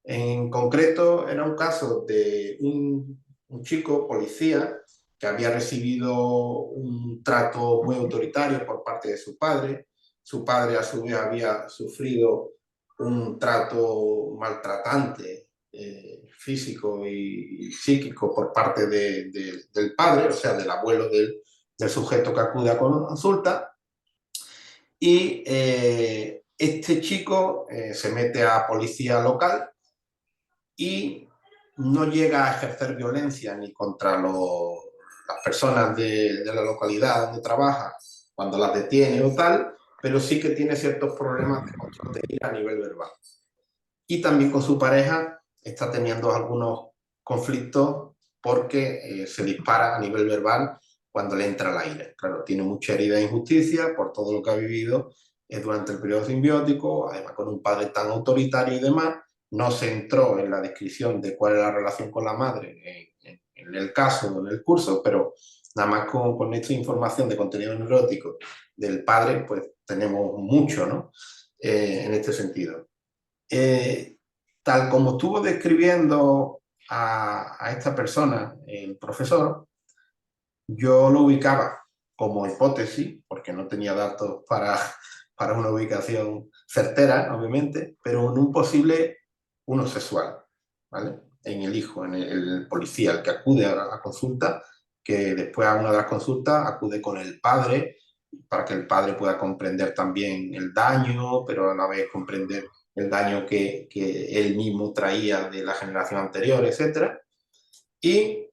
Speaker 1: En concreto, era un caso de un chico policía que había recibido un trato muy autoritario por parte de su padre. Su padre, a su vez, había sufrido un trato maltratante físico y psíquico por parte del padre, o sea, del abuelo del sujeto que acude a consulta. Y este chico se mete a policía local y no llega a ejercer violencia ni contra las personas de la localidad donde trabaja cuando las detiene o tal, pero sí que tiene ciertos problemas de control de ira a nivel verbal. Y también con su pareja está teniendo algunos conflictos porque se dispara a nivel verbal cuando le entra la ira. Claro, tiene mucha herida de injusticia por todo lo que ha vivido durante el periodo simbiótico, además con un padre tan autoritario y demás. No se entró en la descripción de cuál es la relación con la madre en el caso o en el curso, pero nada más con esta información de contenido neurótico del padre, pues tenemos mucho, ¿no? En este sentido. Tal como estuvo describiendo a esta persona, el profesor, yo lo ubicaba como hipótesis, porque no tenía datos para una ubicación certera, obviamente, pero en un posible uno sexual, ¿vale? En el hijo, en el policía, el que acude a la consulta, que después a una de las consultas acude con el padre para que el padre pueda comprender también el daño, pero a la vez comprender el daño que él mismo traía de la generación anterior, etc. Y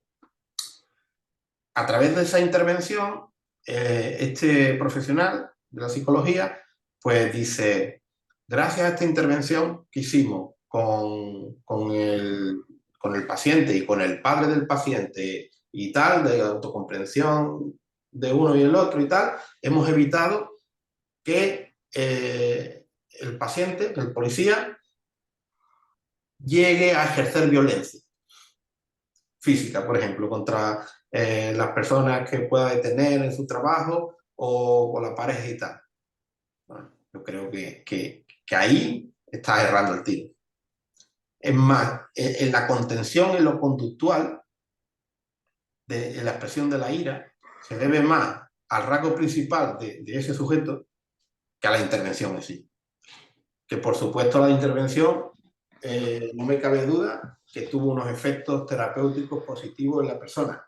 Speaker 1: a través de esa intervención, este profesional de la psicología, pues dice, gracias a esta intervención que hicimos con el paciente y con el padre del paciente y tal, de autocomprensión de uno y el otro y tal, hemos evitado que el paciente, el policía, llegue a ejercer violencia física, por ejemplo, contra las personas que pueda detener en su trabajo o con la pareja y tal. Bueno, yo creo que ahí está errando el tiro. Es más, en la contención, en lo conductual, en la expresión de la ira, se debe más al rasgo principal de ese sujeto que a la intervención en sí. que por supuesto la intervención, no me cabe duda que tuvo unos efectos terapéuticos positivos en la persona,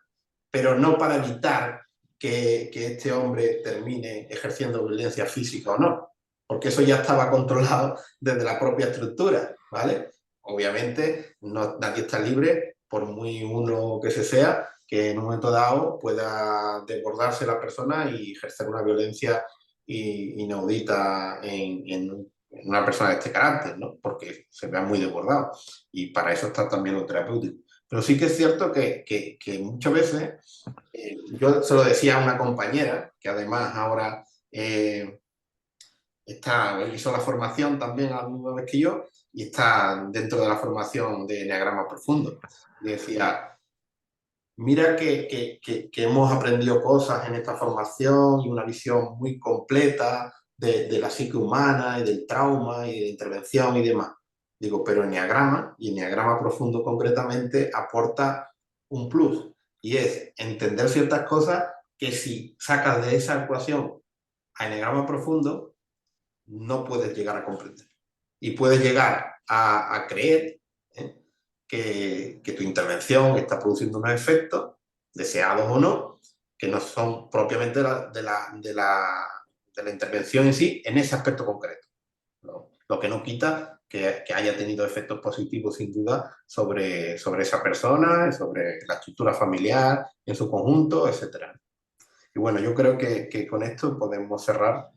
Speaker 1: pero no para evitar que este hombre termine ejerciendo violencia física o no, porque eso ya estaba controlado desde la propia estructura, ¿vale? Obviamente no, nadie está libre, por muy uno que se sea, que en un momento dado pueda desbordarse la persona y ejercer una violencia inaudita en una persona de este carácter, ¿no? Porque se vea muy desbordado. Y para eso está también lo terapéutico. Pero sí que es cierto que muchas veces, yo se lo decía a una compañera, que además ahora hizo la formación también a la misma vez que yo, y está dentro de la formación de Enneagrama Profundo. Y decía, mira que hemos aprendido cosas en esta formación y una visión muy completa de la psique humana y del trauma y de la intervención y demás. Digo, pero Enneagrama, y Enneagrama Profundo concretamente, aporta un plus, y es entender ciertas cosas que si sacas de esa ecuación a Enneagrama Profundo, no puedes llegar a comprender. Y puedes llegar a creer, ¿eh? Que tu intervención está produciendo unos efectos, deseados o no, que no son propiamente de la intervención en sí, en ese aspecto concreto, ¿no? Lo que no quita que haya tenido efectos positivos, sin duda, sobre esa persona, sobre la estructura familiar en su conjunto, etcétera. Y bueno, yo creo que con esto podemos cerrar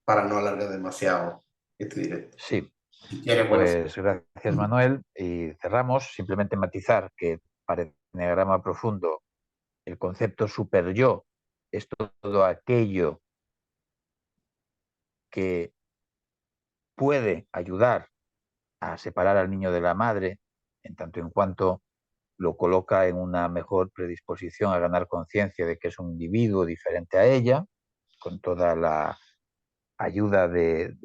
Speaker 1: para no alargar demasiado este directo.
Speaker 2: Sí,
Speaker 1: Si quieres, bueno,
Speaker 2: pues gracias Manuel. Y cerramos, simplemente matizar que para el Enneagrama Profundo el concepto super yo es todo aquello que puede ayudar a separar al niño de la madre, en tanto en cuanto lo coloca en una mejor predisposición a ganar conciencia de que es un individuo diferente a ella, con toda la ayuda de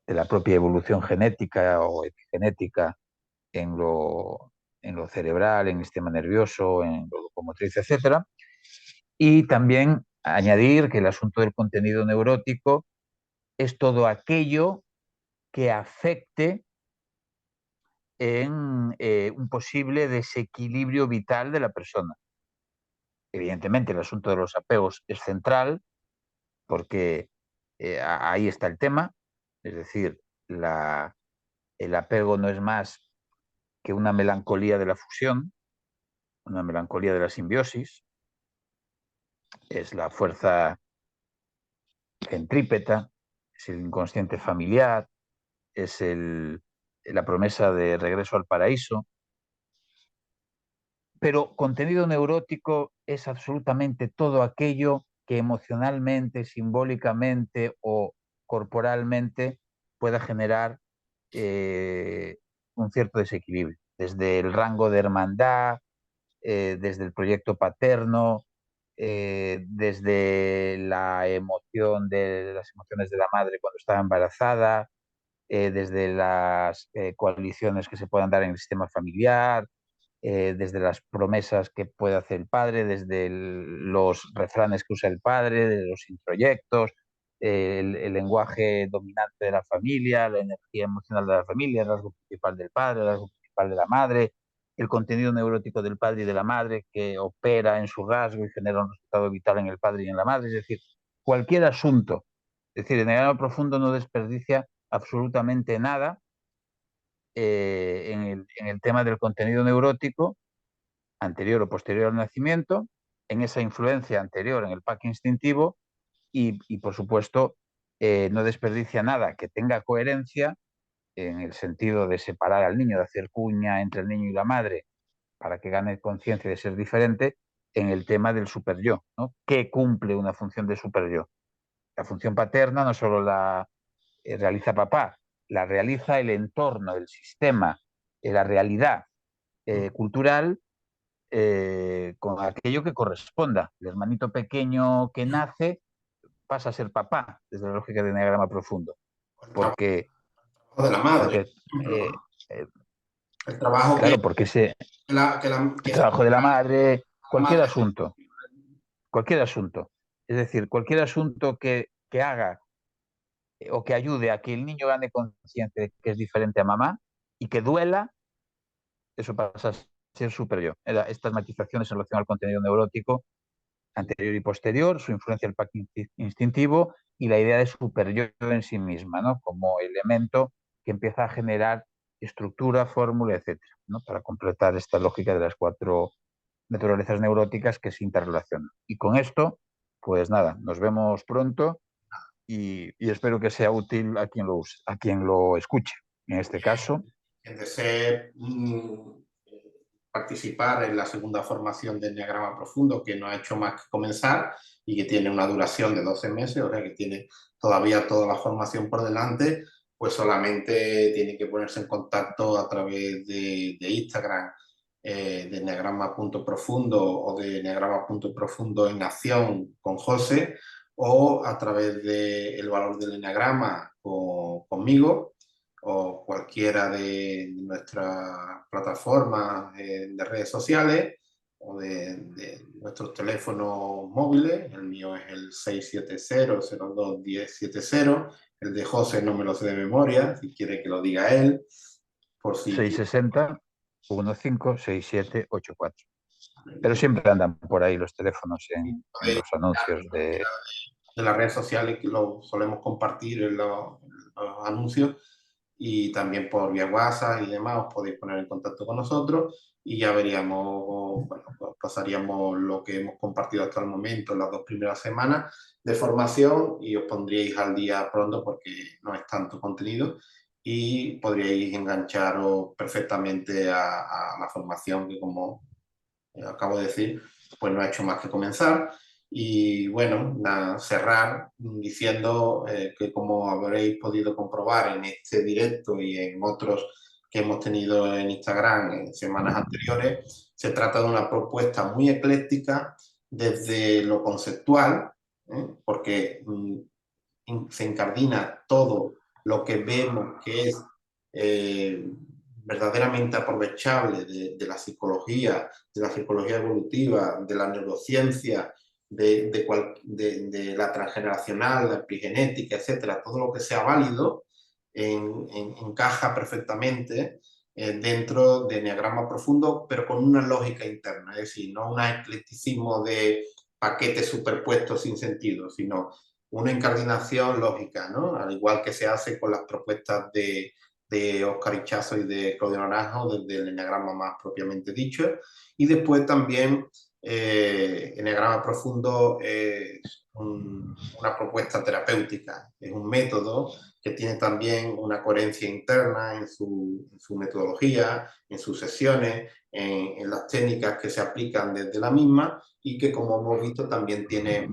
Speaker 2: la propia evolución genética o epigenética en en lo cerebral, en el sistema nervioso, en lo locomotriz, etcétera. Y también añadir que el asunto del contenido neurótico es todo aquello que afecte en un posible desequilibrio vital de la persona. Evidentemente, el asunto de los apegos es central porque ahí está el tema, es decir, el apego no es más que una melancolía de la fusión, una melancolía de la simbiosis, es la fuerza centrípeta, es el inconsciente familiar, es la promesa de regreso al paraíso. Pero contenido neurótico es absolutamente todo aquello que emocionalmente, simbólicamente o corporalmente pueda generar un cierto desequilibrio, desde el rango de hermandad, desde el proyecto paterno, desde la emoción de las emociones de la madre cuando estaba embarazada, desde las coaliciones que se puedan dar en el sistema familiar, desde las promesas que puede hacer el padre, desde los refranes que usa el padre, de los introyectos, el lenguaje dominante de la familia, la energía emocional de la familia, el rasgo principal del padre, el rasgo principal de la madre, el contenido neurótico del padre y de la madre que opera en su rasgo y genera un resultado vital en el padre y en la madre, es decir, cualquier asunto. Es decir, en el grado profundo no desperdicia absolutamente nada en el tema del contenido neurótico anterior o posterior al nacimiento, en esa influencia anterior en el pack instintivo por supuesto, no desperdicia nada que tenga coherencia en el sentido de separar al niño, de hacer cuña entre el niño y la madre para que gane conciencia de ser diferente en el tema del super yo, ¿no? ¿Qué cumple una función de super yo? La función paterna no solo la realiza papá, la realiza el entorno, el sistema, la realidad cultural con aquello que corresponda. El hermanito pequeño que nace pasa a ser papá, desde la lógica del Enneagrama Profundo.
Speaker 1: el trabajo
Speaker 2: Porque,
Speaker 1: de la madre,
Speaker 2: porque
Speaker 1: por ejemplo, ¿no? El trabajo
Speaker 2: claro, porque ese
Speaker 1: que
Speaker 2: el
Speaker 1: se
Speaker 2: trabajo de la madre,
Speaker 1: la madre
Speaker 2: cualquier asunto. Es decir, cualquier asunto que haga o que ayude a que el niño gane conciencia de que es diferente a mamá y que duela, eso pasa a ser superior. Estas matizaciones en relación al contenido neurótico anterior y posterior, su influencia en el pacto instintivo y la idea de superior en sí misma, ¿no? Como elemento que empieza a generar estructura, fórmula, etcétera, ¿no? Para completar esta lógica de las 4 naturalezas neuróticas que se interrelacionan. Y con esto, pues nada, nos vemos pronto y espero que sea útil a quien lo use, a quien lo escuche. En este caso,
Speaker 1: quien desee participar en la segunda formación de Enneagrama Profundo, que no ha hecho más que comenzar y que tiene una duración de 12 meses, o sea que tiene todavía toda la formación por delante, pues solamente tiene que ponerse en contacto a través de Instagram, de enneagrama.profundo o de enneagrama.profundo en acción con José, o a través de El Valor del Enneagrama conmigo, o cualquiera de nuestras plataformas de redes sociales o de nuestros teléfonos móviles. El mío es el 670-02-1070. El de José no me lo sé de memoria, si quiere que lo diga él, por si...
Speaker 2: 660 156784. Pero siempre andan por ahí los teléfonos en los anuncios
Speaker 1: de las redes sociales, que lo solemos compartir en los anuncios, y también por vía WhatsApp y demás os podéis poner en contacto con nosotros y ya veríamos, bueno, pues pasaríamos lo que hemos compartido hasta el momento, las 2 primeras semanas de formación, y os pondríais al día pronto porque no es tanto contenido y podríais engancharos perfectamente a la formación que, como acabo de decir, pues no ha hecho más que comenzar. Y bueno, cerrar diciendo que, como habréis podido comprobar en este directo y en otros que hemos tenido en Instagram en semanas anteriores, se trata de una propuesta muy ecléctica desde lo conceptual, porque se incardina todo lo que vemos que es verdaderamente aprovechable de la psicología evolutiva, de la neurociencia, de la transgeneracional, la epigenética, etcétera. Todo lo que sea válido encaja perfectamente dentro de Enneagrama Profundo, pero con una lógica interna, es decir, no un eclecticismo de paquetes superpuestos sin sentido, sino una incardinación lógica, ¿no? Al igual que se hace con las propuestas de Óscar Ichazo y de Claudio Naranjo, desde el enneagrama más propiamente dicho. Y después también Enneagrama Profundo es una propuesta terapéutica, es un método que tiene también una coherencia interna en su metodología, en sus sesiones, en las técnicas que se aplican desde la misma, y que, como hemos visto, también tiene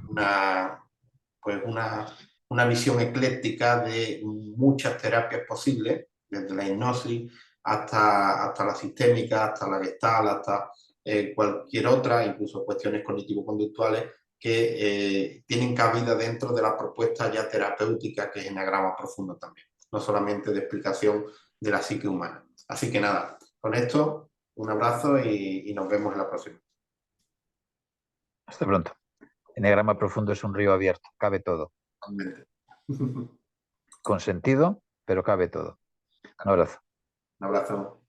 Speaker 1: pues una visión ecléctica de muchas terapias posibles, desde la hipnosis hasta la sistémica, hasta la gestal, hasta cualquier otra, incluso cuestiones cognitivo-conductuales, que tienen cabida dentro de la propuesta ya terapéutica, que es Enneagrama Profundo también, no solamente de explicación de la psique humana. Así que nada, con esto, un abrazo y nos vemos en la próxima.
Speaker 2: hasta pronto. Enneagrama Profundo es un río abierto, cabe todo. Con sentido, pero cabe todo. Un abrazo.
Speaker 1: Un abrazo.